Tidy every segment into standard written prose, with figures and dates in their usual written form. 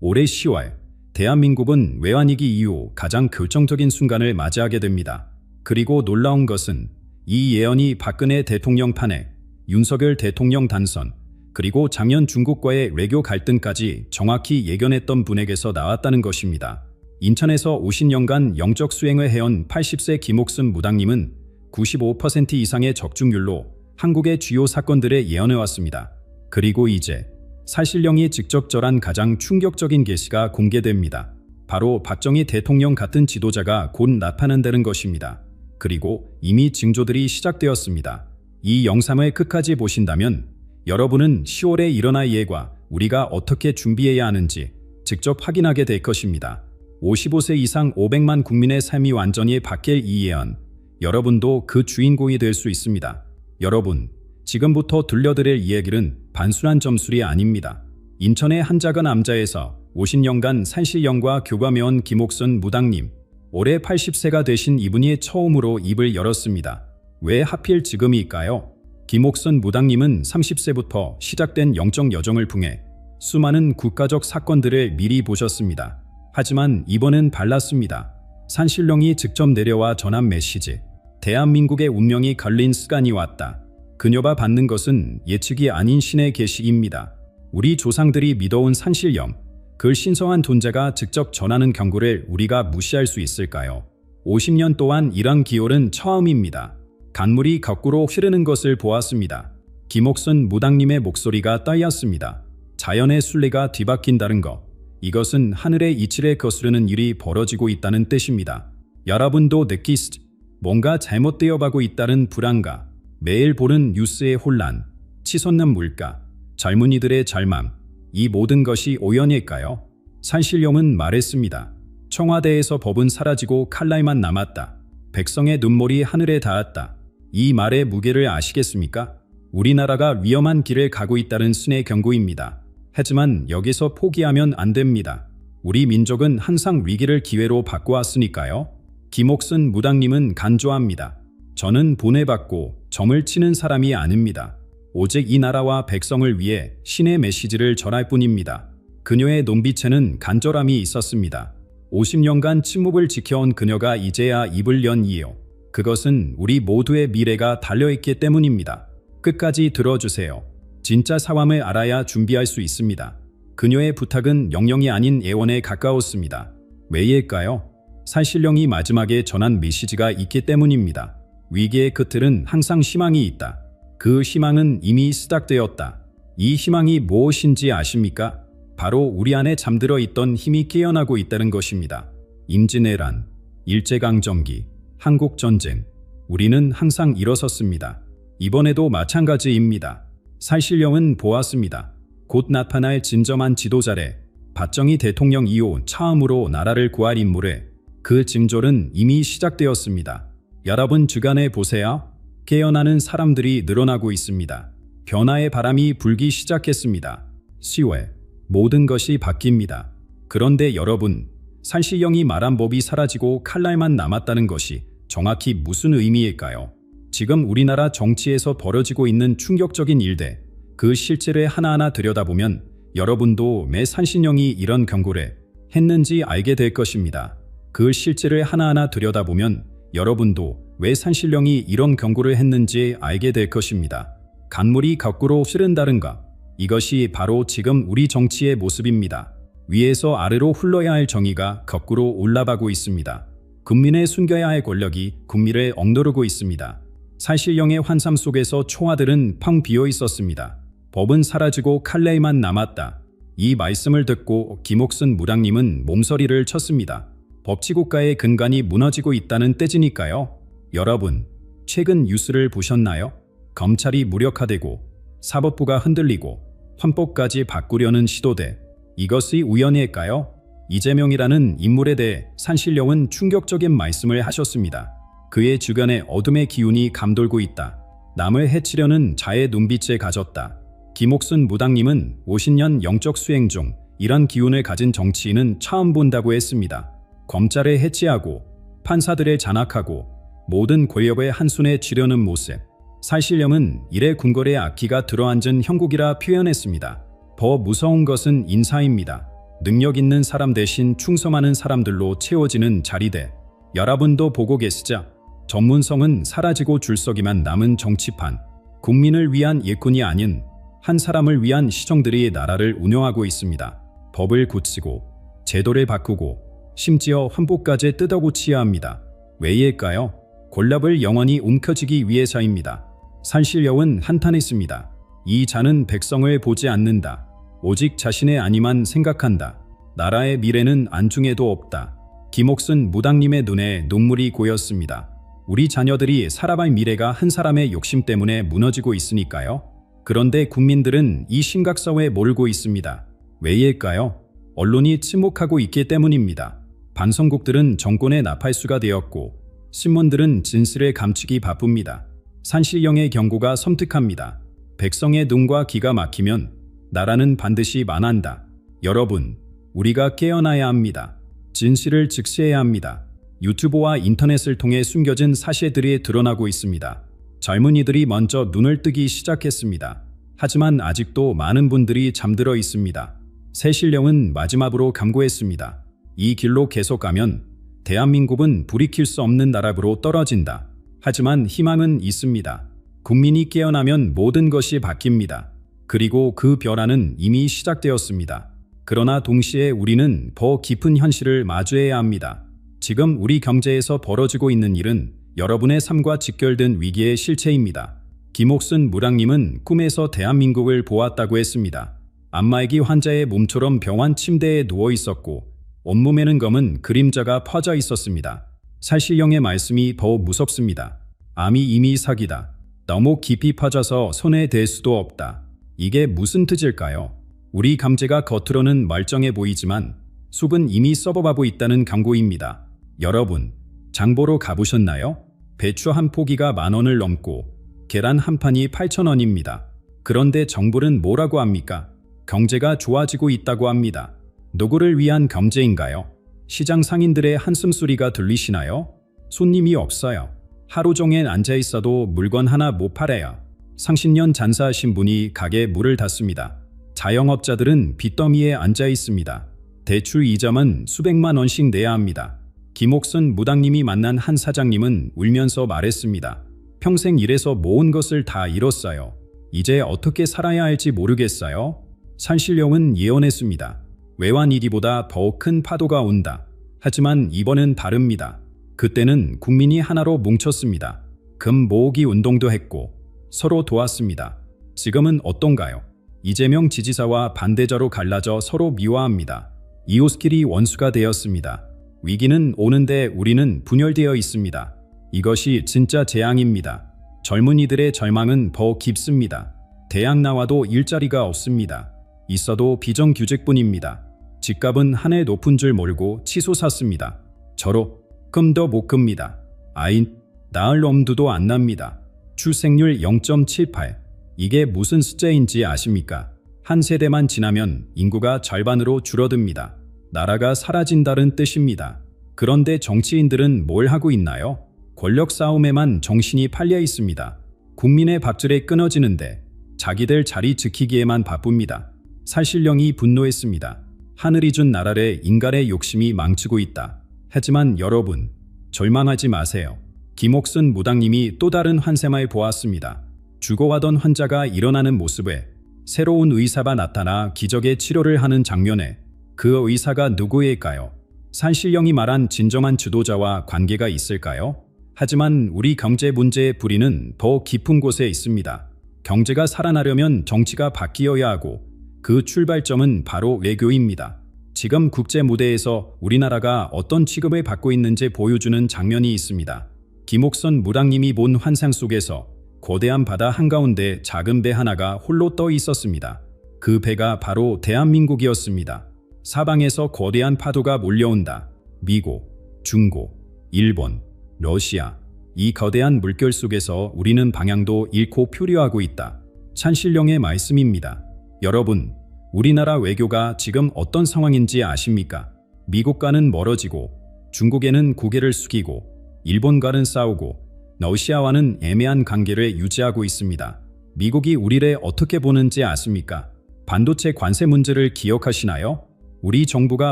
올해 10월 대한민국은 외환위기 이후 가장 결정적인 순간을 맞이하게 됩니다. 그리고 놀라운 것은 이 예언이 박근혜 대통령 탄핵, 윤석열 대통령 단선, 그리고 작년 중국과의 외교 갈등까지 정확히 예견했던 분에게서 나왔다는 것입니다. 인천에서 50년간 영적 수행을 해온 80세 김옥순 무당님은 95% 이상의 적중률로 한국의 주요 사건들을 예언해왔습니다. 그리고 이제 살신령이 직접 절한 가장 충격적인 계시가 공개됩니다. 바로 박정희 대통령 같은 지도자가 곧 나타난다는 것입니다. 그리고 이미 징조들이 시작되었습니다. 이 영상을 끝까지 보신다면 여러분은 10월에 일어날 예가 우리가 어떻게 준비해야 하는지 직접 확인하게 될 것입니다. 55세 이상 500만 국민의 삶이 완전히 바뀔 이 예언, 여러분도 그 주인공이 될 수 있습니다. 여러분, 지금부터 들려드릴 이야기는 단순한 점술이 아닙니다. 인천의 한 작은 암자에서 50년간 산신령과 교감해온 김옥순 무당님, 올해 80세가 되신 이분이 처음으로 입을 열었습니다. 왜 하필 지금일까요? 김옥순 무당님은 30세부터 시작된 영적 여정을 통해 수많은 국가적 사건들을 미리 보셨습니다. 하지만 이번엔 달랐습니다. 산신령이 직접 내려와 전한 메시지, 대한민국의 운명이 걸린 시간이 왔다. 그녀가 받는 것은 예측이 아닌 신의 계시입니다. 우리 조상들이 믿어온 산신령, 그 신성한 존재가 직접 전하는 경고를 우리가 무시할 수 있을까요? 50년 동안 이런 기올은 처음입니다. 강물이 거꾸로 흐르는 것을 보았습니다. 김옥순 무당님의 목소리가 떨렸습니다. 자연의 순리가 뒤바뀐다는 것, 이것은 하늘의 이치를 거스르는 일이 벌어지고 있다는 뜻입니다. 여러분도 느끼시죠? 뭔가 잘못되어 가고 있다는 불안감, 매일 보는 뉴스의 혼란, 치솟는 물가, 젊은이들의 절망, 이 모든 것이 우연일까요? 산신령은 말했습니다. 청와대에서 법은 사라지고 칼날만 남았다. 백성의 눈물이 하늘에 닿았다. 이 말의 무게를 아시겠습니까? 우리나라가 위험한 길을 가고 있다는 신의 경고입니다. 하지만 여기서 포기하면 안 됩니다. 우리 민족은 항상 위기를 기회로 바꿔왔으니까요. 김옥순 무당님은 간조합니다. 저는 보내받고 점을 치는 사람이 아닙니다. 오직 이 나라와 백성을 위해 신의 메시지를 전할 뿐입니다. 그녀의 눈빛에는 간절함이 있었습니다. 50년간 침묵을 지켜온 그녀가 이제야 입을 연 이유, 그것은 우리 모두의 미래가 달려있기 때문입니다. 끝까지 들어주세요. 진짜 상황을 알아야 준비할 수 있습니다. 그녀의 부탁은 영영이 아닌 예언에 가까웠습니다. 왜일까요? 산신령이 마지막에 전한 메시지가 있기 때문입니다. 위기의 끝에는 항상 희망이 있다. 그 희망은 이미 시작되었다. 이 희망이 무엇인지 아십니까? 바로 우리 안에 잠들어 있던 힘이 깨어나고 있다는 것입니다. 임진왜란, 일제강점기, 한국전쟁, 우리는 항상 일어섰습니다. 이번에도 마찬가지입니다. 산신령은 보았습니다. 곧 나타날 진정한 지도자래, 박정희 대통령 이후 처음으로 나라를 구할 인물에 그 징조는 이미 시작되었습니다. 여러분 주변에 보세요. 깨어나는 사람들이 늘어나고 있습니다. 변화의 바람이 불기 시작했습니다. 10월, 모든 것이 바뀝니다. 그런데 여러분, 산신령이 말한 법이 사라지고 칼날만 남았다는 것이 정확히 무슨 의미일까요? 지금 우리나라 정치에서 벌어지고 있는 충격적인 일들, 그 실체를 하나하나 들여다보면 여러분도 왜 산신령이 이런 경고를 했는지 알게 될 것입니다. 그 실체를 하나하나 들여다보면 여러분도 왜 산신령이 이런 경고를 했는지 알게 될 것입니다. 강물이 거꾸로 흐른다는 것, 이것이 바로 지금 우리 정치의 모습입니다. 위에서 아래로 흘러야 할 정의가 거꾸로 올라가고 있습니다. 국민의 숨겨야 할 권력이 국민을 억누르고 있습니다. 산신령의 환상 속에서 청와들은 텅 비어 있었습니다. 법은 사라지고 칼날만 남았다. 이 말씀을 듣고 김옥순 무당님은 몸서리를 쳤습니다. 법치국가의 근간이 무너지고 있다는 때지니까요. 여러분, 최근 뉴스를 보셨나요? 검찰이 무력화되고 사법부가 흔들리고 헌법까지 바꾸려는 시도들, 이것이 우연일까요? 이재명이라는 인물에 대해 산신령은 충격적인 말씀을 하셨습니다. 그의 주변에 어둠의 기운이 감돌고 있다. 남을 해치려는 자의 눈빛을 가졌다. 김옥순 무당님은 50년 영적 수행 중 이런 기운을 가진 정치인은 처음 본다고 했습니다. 검찰을 해치하고 판사들을 잔악하고 모든 권력의 한순에 쥐려는 모습, 산신령은 이래 궁궐에 악기가 들어앉은 형국이라 표현했습니다. 더 무서운 것은 인사입니다. 능력 있는 사람 대신 충성하는 사람들로 채워지는 자리대. 여러분도 보고 계시죠? 전문성은 사라지고 줄서기만 남은 정치판. 국민을 위한 일꾼이 아닌 한 사람을 위한 시정들이 나라를 운영하고 있습니다. 법을 고치고 제도를 바꾸고 심지어 헌법까지 뜯어고치야 합니다. 왜일까요? 권력을 영원히 움켜쥐기 위해서입니다. 산신령은 한탄했습니다. 이 자는 백성을 보지 않는다. 오직 자신의 안위만 생각한다. 나라의 미래는 안중에도 없다. 김옥순 무당님의 눈에 눈물이 고였습니다. 우리 자녀들이 살아갈 미래가 한 사람의 욕심 때문에 무너지고 있으니까요. 그런데 국민들은 이 심각성에 모르고 있습니다. 왜일까요? 언론이 침묵하고 있기 때문입니다. 방송국들은 정권의 나팔수가 되었고 신문들은 진실을 감추기 바쁩니다. 산신령의 경고가 섬뜩합니다. 백성의 눈과 귀가 막히면 나라는 반드시 망한다. 여러분, 우리가 깨어나야 합니다. 진실을 직시해야 합니다. 유튜브와 인터넷을 통해 숨겨진 사실들이 드러나고 있습니다. 젊은이들이 먼저 눈을 뜨기 시작했습니다. 하지만 아직도 많은 분들이 잠들어 있습니다. 새신령은 마지막으로 경고했습니다. 이 길로 계속 가면 대한민국은 돌이킬 수 없는 나락으로 떨어진다. 하지만 희망은 있습니다. 국민이 깨어나면 모든 것이 바뀝니다. 그리고 그 변화는 이미 시작되었습니다. 그러나 동시에 우리는 더 깊은 현실을 마주해야 합니다. 지금 우리 경제에서 벌어지고 있는 일은 여러분의 삶과 직결된 위기의 실체입니다. 김옥순 무당님은 꿈에서 대한민국을 보았다고 했습니다. 안마의기 환자의 몸처럼 병원 침대에 누워 있었고 온몸에는 검은 그림자가 퍼져 있었습니다. 산신령의 말씀이 더 무섭습니다. 암이 이미 사기다. 너무 깊이 퍼져서 손에 댈 수도 없다. 이게 무슨 뜻일까요? 우리 경제가 겉으로는 멀쩡해 보이지만 속은 이미 썩어가고 있다는 경고입니다. 여러분, 장보러 가보셨나요? 배추 한 포기가 10,000원을 넘고 계란 한 판이 8,000원입니다. 그런데 정부는 뭐라고 합니까? 경제가 좋아지고 있다고 합니다. 누구를 위한 경제인가요? 시장 상인들의 한숨소리가 들리시나요? 손님이 없어요. 하루 종일 앉아있어도 물건 하나 못 팔아요. 상신년 장사하신 분이 가게에 물을 닫습니다. 자영업자들은 빚더미에 앉아있습니다. 대출 이자만 수백만 원씩 내야 합니다. 김옥순 무당님이 만난 한 사장님은 울면서 말했습니다. 평생 일해서 모은 것을 다 잃었어요. 이제 어떻게 살아야 할지 모르겠어요. 산신령은 예언했습니다. 외환위기보다 더 큰 파도가 온다. 하지만 이번은 다릅니다. 그때는 국민이 하나로 뭉쳤습니다. 금 모으기 운동도 했고 서로 도왔습니다. 지금은 어떤가요? 이재명 지지자와 반대자로 갈라져 서로 미워합니다. 이웃끼리 원수가 되었습니다. 위기는 오는데 우리는 분열되어 있습니다. 이것이 진짜 재앙입니다. 젊은이들의 절망은 더 깊습니다. 대학 나와도 일자리가 없습니다. 있어도 비정규직뿐입니다. 집값은 하늘 높은 줄 모르고 치솟았습니다. 저로 금도 못 큽니다. 아이 낳을 엄두도 안 납니다. 출생률 0.78. 이게 무슨 숫자인지 아십니까? 한 세대만 지나면 인구가 절반으로 줄어듭니다. 나라가 사라진다는 뜻입니다. 그런데 정치인들은 뭘 하고 있나요? 권력 싸움에만 정신이 팔려 있습니다. 국민의 밥줄에 끊어지는데 자기들 자리 지키기에만 바쁩니다. 산신령이 분노했습니다. 하늘이 준 나라를 인간의 욕심이 망치고 있다. 하지만 여러분, 절망하지 마세요. 김옥순 무당님이 또 다른 환생을 보았습니다. 죽어가던 환자가 일어나는 모습에 새로운 의사가 나타나 기적의 치료를 하는 장면에 그 의사가 누구일까요? 산신령이 말한 진정한 지도자와 관계가 있을까요? 하지만 우리 경제 문제의 뿌리는 더 깊은 곳에 있습니다. 경제가 살아나려면 정치가 바뀌어야 하고 그 출발점은 바로 외교입니다. 지금 국제 무대에서 우리나라가 어떤 취급을 받고 있는지 보여주는 장면이 있습니다. 김옥순 무당님이 본 환상 속에서 거대한 바다 한가운데 작은 배 하나가 홀로 떠 있었습니다. 그 배가 바로 대한민국이었습니다. 사방에서 거대한 파도가 몰려온다. 미국, 중국, 일본, 러시아. 이 거대한 물결 속에서 우리는 방향도 잃고 표류하고 있다. 산신령의 말씀입니다. 여러분, 우리나라 외교가 지금 어떤 상황인지 아십니까? 미국과는 멀어지고 중국에는 고개를 숙이고 일본과는 싸우고 러시아와는 애매한 관계를 유지하고 있습니다. 미국이 우리를 어떻게 보는지 아십니까? 반도체 관세 문제를 기억하시나요? 우리 정부가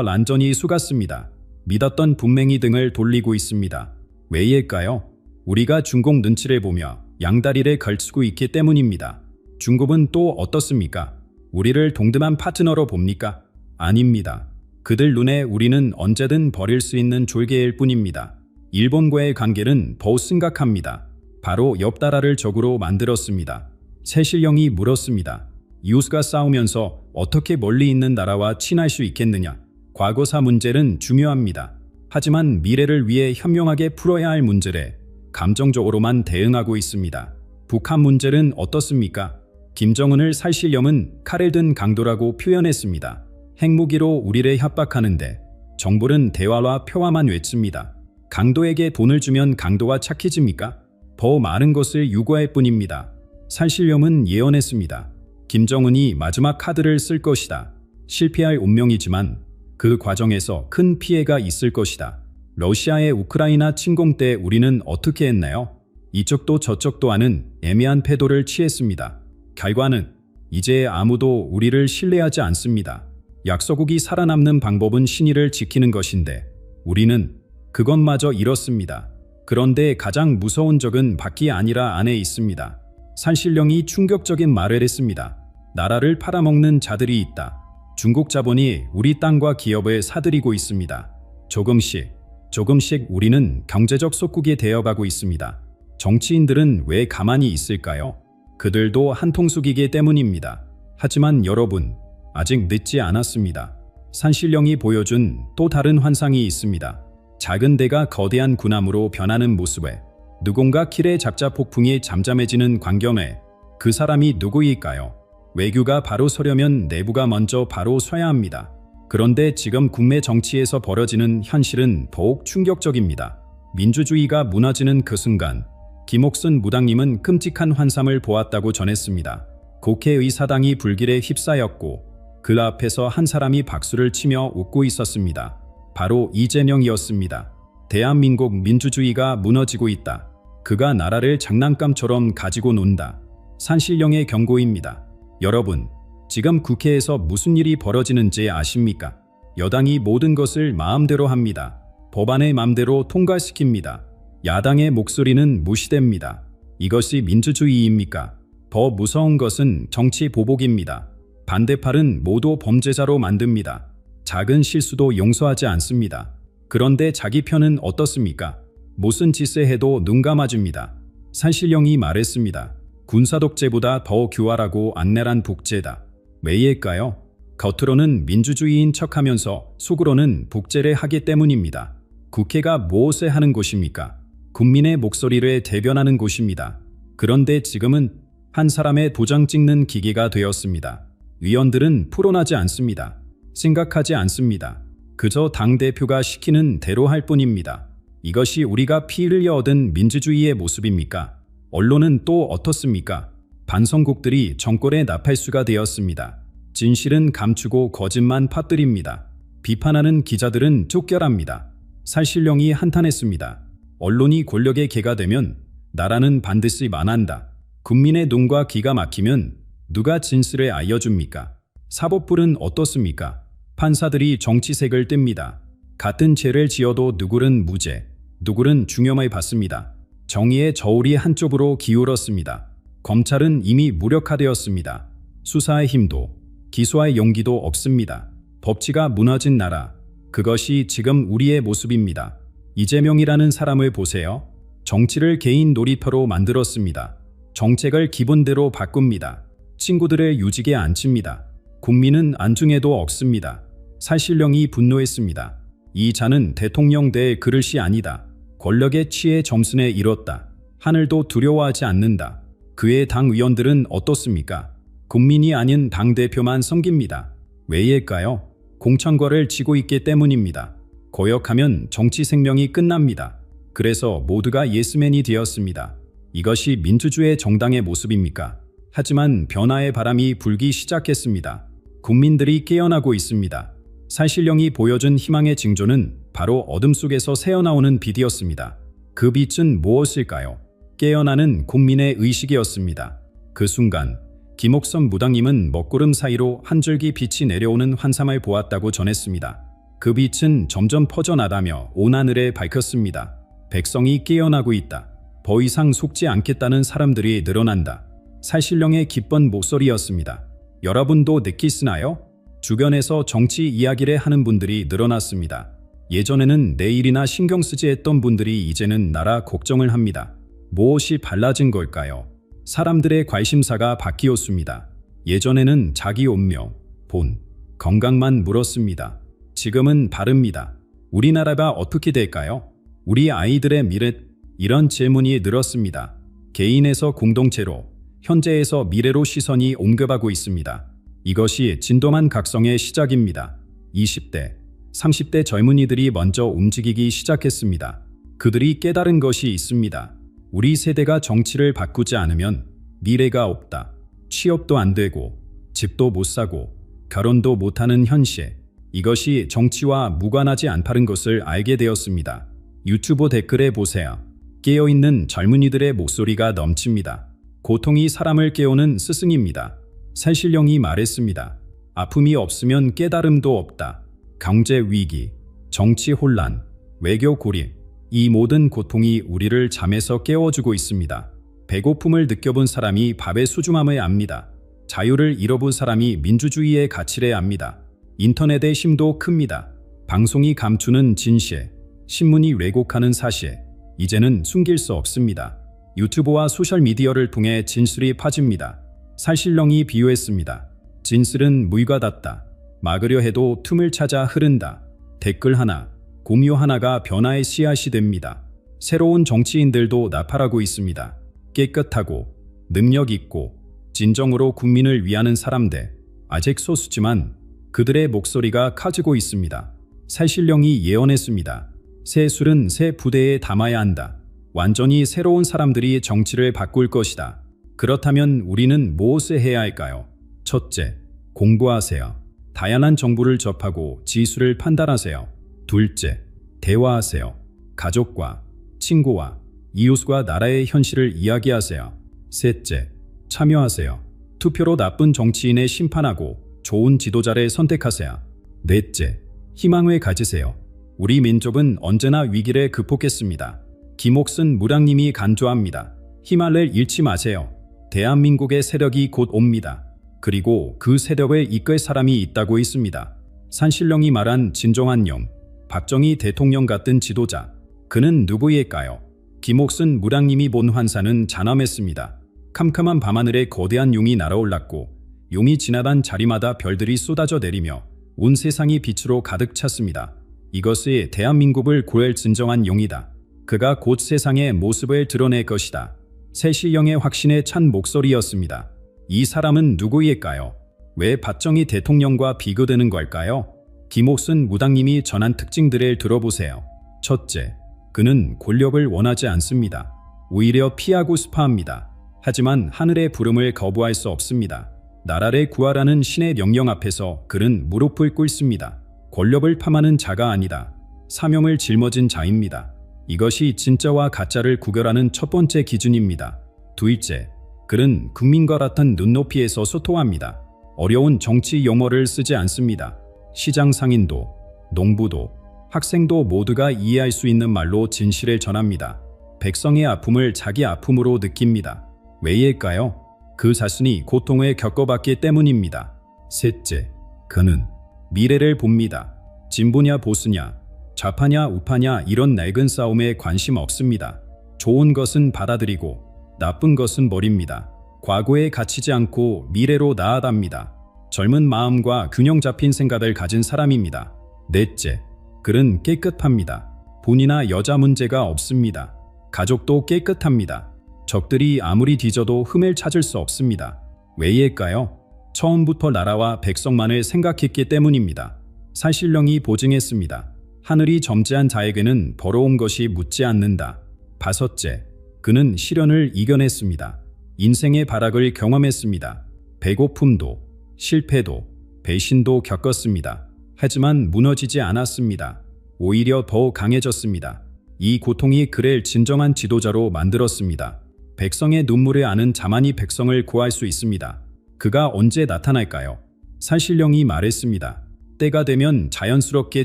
란전히 속았습니다. 믿었던 분맹이 등을 돌리고 있습니다. 왜일까요? 우리가 중국 눈치를 보며 양다리를 걸치고 있기 때문입니다. 중국은 또 어떻습니까? 우리를 동등한 파트너로 봅니까? 아닙니다. 그들 눈에 우리는 언제든 버릴 수 있는 졸개일 뿐입니다. 일본과의 관계는 더욱 심각합니다. 바로 옆 나라를 적으로 만들었습니다. 최실령이 물었습니다. 이웃과 싸우면서 어떻게 멀리 있는 나라와 친할 수 있겠느냐? 과거사 문제는 중요합니다. 하지만 미래를 위해 현명하게 풀어야 할 문제래 감정적으로만 대응하고 있습니다. 북한 문제는 어떻습니까? 김정은을 살신령은 칼을 든 강도라고 표현했습니다. 핵무기로 우리를 협박하는데 정부는 대화와 평화만 외칩니다. 강도에게 돈을 주면 강도가 착해집니까? 더 많은 것을 요구할 뿐입니다. 살신령은 예언했습니다. 김정은이 마지막 카드를 쓸 것이다. 실패할 운명이지만 그 과정에서 큰 피해가 있을 것이다. 러시아의 우크라이나 침공 때 우리는 어떻게 했나요? 이쪽도 저쪽도 하는 애매한 태도를 취했습니다. 결과는 이제 아무도 우리를 신뢰하지 않습니다. 약소국이 살아남는 방법은 신의를 지키는 것인데 우리는 그것마저 잃었습니다. 그런데 가장 무서운 적은 밖이 아니라 안에 있습니다. 살신령이 충격적인 말을 했습니다. 나라를 팔아먹는 자들이 있다. 중국 자본이 우리 땅과 기업을 사들이고 있습니다. 조금씩 우리는 경제적 속국이 되어가고 있습니다. 정치인들은 왜 가만히 있을까요? 그들도 한통속이기 때문입니다. 하지만 여러분, 아직 늦지 않았습니다. 산신령이 보여준 또 다른 환상이 있습니다. 작은 대가 거대한 군함으로 변하는 모습에 누군가 길에 잡자 폭풍이 잠잠해지는 광경에 그 사람이 누구일까요? 외교가 바로 서려면 내부가 먼저 바로 서야 합니다. 그런데 지금 국내 정치에서 벌어지는 현실은 더욱 충격적입니다. 민주주의가 무너지는 그 순간 김옥순 무당님은 끔찍한 환상을 보았다고 전했습니다. 국회의사당이 불길에 휩싸였고 그 앞에서 한 사람이 박수를 치며 웃고 있었습니다. 바로 이재명이었습니다. 대한민국 민주주의가 무너지고 있다. 그가 나라를 장난감처럼 가지고 논다. 산신령의 경고입니다. 여러분, 지금 국회에서 무슨 일이 벌어지는지 아십니까? 여당이 모든 것을 마음대로 합니다. 법안을 마음대로 통과시킵니다. 야당의 목소리는 무시됩니다. 이것이 민주주의입니까? 더 무서운 것은 정치 보복입니다. 반대팔은 모두 범죄자로 만듭니다. 작은 실수도 용서하지 않습니다. 그런데 자기 편은 어떻습니까? 무슨 짓을 해도 눈 감아줍니다. 산신령이 말했습니다. 군사독재보다 더 교활하고 안내란 복제다. 왜일까요? 겉으로는 민주주의인 척하면서 속으로는 복제를 하기 때문입니다. 국회가 무엇을 하는 곳입니까? 국민의 목소리를 대변하는 곳입니다. 그런데 지금은 한 사람의 도장 찍는 기계가 되었습니다. 위원들은 풀어나지 않습니다. 생각하지 않습니다. 그저 당대표가 시키는 대로 할 뿐입니다. 이것이 우리가 피 흘려 얻은 민주주의의 모습입니까? 언론은 또 어떻습니까? 반성국들이 정권의 나팔수가 되었습니다. 진실은 감추고 거짓만 퍼뜨립니다. 비판하는 기자들은 쫓겨납니다. 살신령이 한탄했습니다. 언론이 권력의 개가 되면 나라는 반드시 망한다. 국민의 눈과 귀가 막히면 누가 진실을 알려줍니까? 사법부는 어떻습니까? 판사들이 정치색을 띱니다. 같은 죄를 지어도 누구는 무죄, 누구는 중형을 받습니다. 정의의 저울이 한쪽으로 기울었습니다. 검찰은 이미 무력화되었습니다. 수사의 힘도, 기소할 용기도 없습니다. 법치가 무너진 나라, 그것이 지금 우리의 모습입니다. 이재명이라는 사람을 보세요. 정치를 개인 놀이터로 만들었습니다. 정책을 기본대로 바꿉니다. 친구들을 유직에 앉힙니다. 국민은 안중에도 없습니다. 살신령이 분노했습니다. 이 자는 대통령 될 그릇이 아니다. 권력에 취해 점순에 이뤘다. 하늘도 두려워하지 않는다. 그의 당 의원들은 어떻습니까? 국민이 아닌 당대표만 섬깁니다. 왜일까요? 공천과를 쥐고 있기 때문입니다. 고역하면 정치 생명이 끝납니다. 그래서 모두가 예스맨이 되었습니다. 이것이 민주주의 정당의 모습입니까? 하지만 변화의 바람이 불기 시작했습니다. 국민들이 깨어나고 있습니다. 살신령이 보여준 희망의 징조는 바로 어둠 속에서 새어나오는 빛이었습니다. 그 빛은 무엇일까요? 깨어나는 국민의 의식이었습니다. 그 순간 김옥선 무당님은 먹구름 사이로 한 줄기 빛이 내려오는 환상을 보았다고 전했습니다. 그 빛은 점점 퍼져나가며 온 하늘에 밝혔습니다. 백성이 깨어나고 있다. 더 이상 속지 않겠다는 사람들이 늘어난다. 살신령의 기쁜 목소리였습니다. 여러분도 느끼시나요? 주변에서 정치 이야기를 하는 분들이 늘어났습니다. 예전에는 내 일이나 신경 쓰지 했던 분들이 이제는 나라 걱정을 합니다. 무엇이 달라진 걸까요? 사람들의 관심사가 바뀌었습니다. 예전에는 자기 운명, 본, 건강만 물었습니다. 지금은 다릅니다. 우리나라가 어떻게 될까요? 우리 아이들의 미래, 이런 질문이 늘었습니다. 개인에서 공동체로, 현재에서 미래로 시선이 옮겨가고 있습니다. 이것이 진동한 각성의 시작입니다. 20대, 30대 젊은이들이 먼저 움직이기 시작했습니다. 그들이 깨달은 것이 있습니다. 우리 세대가 정치를 바꾸지 않으면 미래가 없다. 취업도 안 되고, 집도 못 사고, 결혼도 못하는 현실. 이것이 정치와 무관하지 않다는 것을 알게 되었습니다. 유튜브 댓글에 보세요. 깨어있는 젊은이들의 목소리가 넘칩니다. 고통이 사람을 깨우는 스승입니다. 살신령이 말했습니다. 아픔이 없으면 깨달음도 없다. 경제 위기, 정치 혼란, 외교 고립, 이 모든 고통이 우리를 잠에서 깨워주고 있습니다. 배고픔을 느껴본 사람이 밥의 소중함을 압니다. 자유를 잃어본 사람이 민주주의의 가치를 압니다. 인터넷의 힘도 큽니다. 방송이 감추는 진실, 신문이 왜곡하는 사실, 이제는 숨길 수 없습니다. 유튜브와 소셜미디어를 통해 진실이 퍼집니다. 살신령이 비유했습니다. 진실은 물과 같다. 막으려 해도 틈을 찾아 흐른다. 댓글 하나, 공유 하나가 변화의 씨앗이 됩니다. 새로운 정치인들도 나타나고 있습니다. 깨끗하고 능력 있고 진정으로 국민을 위하는 사람들, 아직 소수지만 그들의 목소리가 커지고 있습니다. 살신령이 예언했습니다. 새 술은 새 부대에 담아야 한다. 완전히 새로운 사람들이 정치를 바꿀 것이다. 그렇다면 우리는 무엇을 해야 할까요? 첫째, 공부하세요. 다양한 정보를 접하고 지수를 판단하세요. 둘째, 대화하세요. 가족과, 친구와, 이웃과 나라의 현실을 이야기하세요. 셋째, 참여하세요. 투표로 나쁜 정치인을 심판하고 좋은 지도자를 선택하세요. 넷째, 희망을 가지세요. 우리 민족은 언제나 위기를 극복했습니다. 김옥순 무당님이 간주합니다. 희망을 잃지 마세요. 대한민국의 세력이 곧 옵니다. 그리고 그 세력을 이끌 사람이 있다고 있습니다. 살신령이 말한 진정한 영, 박정희 대통령 같은 지도자. 그는 누구일까요? 김옥순 무당님이 본 환상은 장엄했습니다. 캄캄한 밤하늘에 거대한 용이 날아올랐고 용이 지나간 자리마다 별들이 쏟아져 내리며 온 세상이 빛으로 가득 찼습니다. 이것이 대한민국을 구할 진정한 용이다. 그가 곧 세상의 모습을 드러낼 것이다. 살신령의 확신에 찬 목소리였습니다. 이 사람은 누구일까요? 왜 박정희 대통령과 비교되는 걸까요? 김옥순 무당님이 전한 특징들을 들어보세요. 첫째, 그는 권력을 원하지 않습니다. 오히려 피하고 싶어합니다. 하지만 하늘의 부름을 거부할 수 없습니다. 나라를 구하라는 신의 명령 앞에서 그는 무릎을 꿇습니다. 권력을 탐하는 자가 아니다. 사명을 짊어진 자입니다. 이것이 진짜와 가짜를 구별하는 첫 번째 기준입니다. 둘째, 그는 국민과 같은 눈높이에서 소통합니다. 어려운 정치 용어를 쓰지 않습니다. 시장 상인도, 농부도, 학생도 모두가 이해할 수 있는 말로 진실을 전합니다. 백성의 아픔을 자기 아픔으로 느낍니다. 왜일까요? 그 자신이 고통을 겪어봤기 때문입니다. 셋째, 그는 미래를 봅니다. 진보냐 보수냐, 좌파냐 우파냐 이런 낡은 싸움에 관심 없습니다. 좋은 것은 받아들이고 나쁜 것은 버립니다. 과거에 갇히지 않고 미래로 나아갑니다. 젊은 마음과 균형 잡힌 생각을 가진 사람입니다. 넷째, 그는 깨끗합니다. 본이나 여자 문제가 없습니다. 가족도 깨끗합니다. 적들이 아무리 뒤져도 흠을 찾을 수 없습니다. 왜일까요? 처음부터 나라와 백성만을 생각했기 때문입니다. 살신령이 보증했습니다. 하늘이 점지한 자에게는 벌어온 것이 묻지 않는다. 다섯째, 그는 시련을 이겨냈습니다. 인생의 발악을 경험했습니다. 배고픔도, 실패도, 배신도 겪었습니다. 하지만 무너지지 않았습니다. 오히려 더 강해졌습니다. 이 고통이 그를 진정한 지도자로 만들었습니다. 백성의 눈물을 아는 자만이 백성을 구할 수 있습니다. 그가 언제 나타날까요? 산신령이 말했습니다. 때가 되면 자연스럽게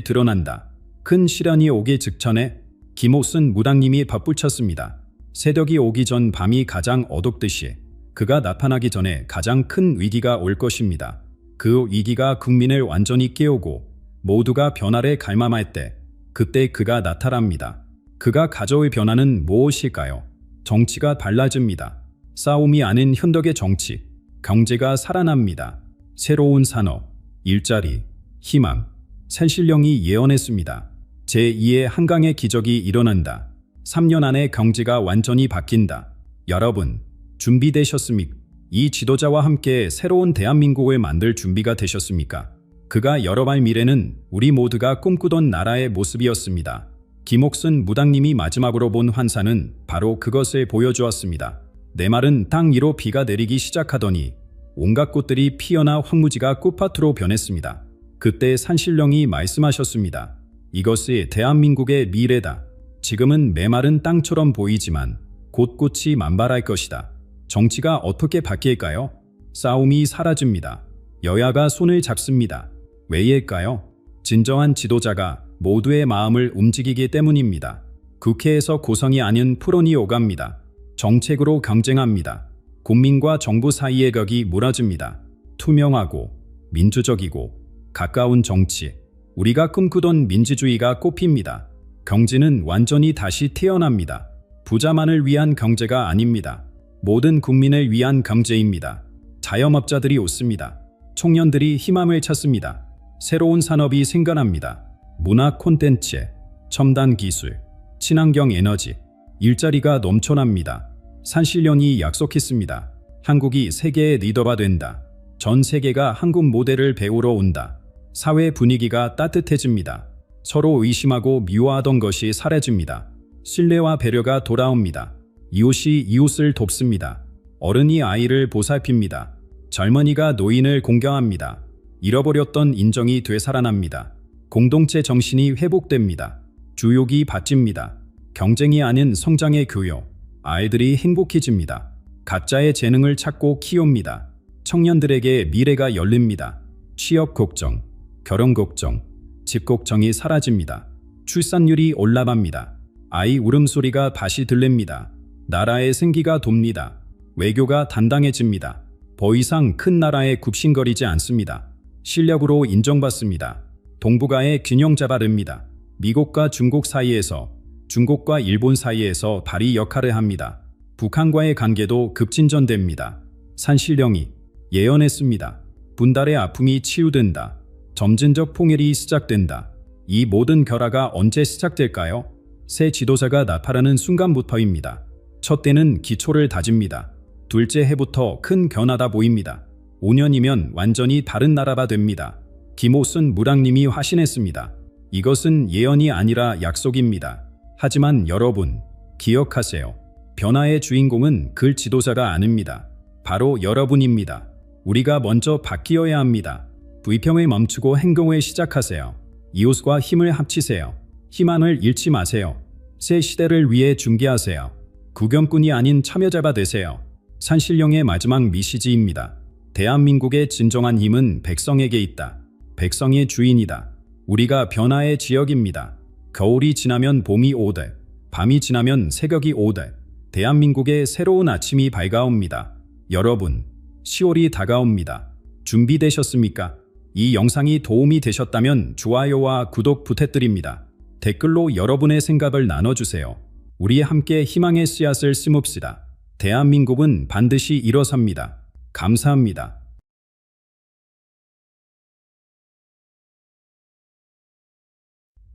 드러난다. 큰 시련이 오기 직전에 김옥순 무당님이 바쁘쳤습니다. 새벽이 오기 전 밤이 가장 어둡듯이 그가 나타나기 전에 가장 큰 위기가 올 것입니다. 그 위기가 국민을 완전히 깨우고 모두가 변화를 갈망할 때 그때 그가 나타납니다. 그가 가져올 변화는 무엇일까요? 정치가 달라집니다. 싸움이 아닌 현덕의 정치, 경제가 살아납니다. 새로운 산업, 일자리, 희망, 산신령이 예언했습니다. 제2의 한강의 기적이 일어난다. 3년 안에 경제가 완전히 바뀐다. 여러분, 준비되셨습니까? 이 지도자와 함께 새로운 대한민국을 만들 준비가 되셨습니까? 그가 열어갈 미래는 우리 모두가 꿈꾸던 나라의 모습이었습니다. 김옥순 무당님이 마지막으로 본 환상은 바로 그것을 보여주었습니다. 내 마른 땅 위로 비가 내리기 시작하더니 온갖 꽃들이 피어나 황무지가 꽃밭으로 변했습니다. 그때 산신령이 말씀하셨습니다. 이것이 대한민국의 미래다. 지금은 메마른 땅처럼 보이지만 곧 꽃이 만발할 것이다. 정치가 어떻게 바뀔까요? 싸움이 사라집니다. 여야가 손을 잡습니다. 왜일까요? 진정한 지도자가 모두의 마음을 움직이기 때문입니다. 국회에서 고성이 아닌 토론이 오갑니다. 정책으로 경쟁합니다. 국민과 정부 사이의 벽이 무너집니다. 투명하고 민주적이고 가까운 정치. 우리가 꿈꾸던 민주주의가 꽃핍니다. 경제는 완전히 다시 태어납니다. 부자만을 위한 경제가 아닙니다. 모든 국민을 위한 경제입니다. 자영업자들이 웃습니다. 청년들이 희망을 찾습니다. 새로운 산업이 생겨납니다. 문화 콘텐츠, 첨단 기술, 친환경 에너지, 일자리가 넘쳐납니다. 산신령이 약속했습니다. 한국이 세계의 리더가 된다. 전 세계가 한국 모델을 배우러 온다. 사회 분위기가 따뜻해집니다. 서로 의심하고 미워하던 것이 사라집니다. 신뢰와 배려가 돌아옵니다. 이웃이 이웃을 돕습니다. 어른이 아이를 보살핍니다. 젊은이가 노인을 공경합니다. 잃어버렸던 인정이 되살아납니다. 공동체 정신이 회복됩니다. 주욕이 바찝니다. 경쟁이 아닌 성장의 교육. 아이들이 행복해집니다. 각자의 재능을 찾고 키웁니다. 청년들에게 미래가 열립니다. 취업 걱정, 결혼 걱정, 집 걱정이 사라집니다. 출산율이 올라갑니다. 아이 울음소리가 다시 들립니다. 나라의 생기가 돕니다. 외교가 단단해집니다. 더 이상 큰 나라에 굽신거리지 않습니다. 실력으로 인정받습니다. 동북아의 균형 잡아릅니다. 미국과 중국 사이에서, 중국과 일본 사이에서 다리 역할을 합니다. 북한과의 관계도 급진전됩니다. 산신령이 예언했습니다. 분달의 아픔이 치유된다. 점진적 통일이 시작된다. 이 모든 결화가 언제 시작될까요? 새 지도자가 나타나는 순간부터입니다. 첫 때는 기초를 다집니다. 둘째 해부터 큰 변화가 보입니다. 5년이면 완전히 다른 나라가 됩니다. 김옥순 무당님이 화신했습니다. 이것은 예언이 아니라 약속입니다. 하지만 여러분, 기억하세요. 변화의 주인공은 그 지도자가 아닙니다. 바로 여러분입니다. 우리가 먼저 바뀌어야 합니다. 불평을 멈추고 행동을 시작하세요. 이웃과 힘을 합치세요. 희망을 잃지 마세요. 새 시대를 위해 준비하세요. 구경꾼이 아닌 참여자가 되세요. 산신령의 마지막 메시지입니다. 대한민국의 진정한 힘은 백성에게 있다. 백성의 주인이다. 우리가 변화의 지역입니다. 겨울이 지나면 봄이 오되, 밤이 지나면 새벽이 오되, 대한민국의 새로운 아침이 밝아옵니다. 여러분, 10월이 다가옵니다. 준비되셨습니까? 이 영상이 도움이 되셨다면 좋아요와 구독 부탁드립니다. 댓글로 여러분의 생각을 나눠주세요. 우리 함께 희망의 씨앗을 심읍시다. 대한민국은 반드시 일어섭니다. 감사합니다.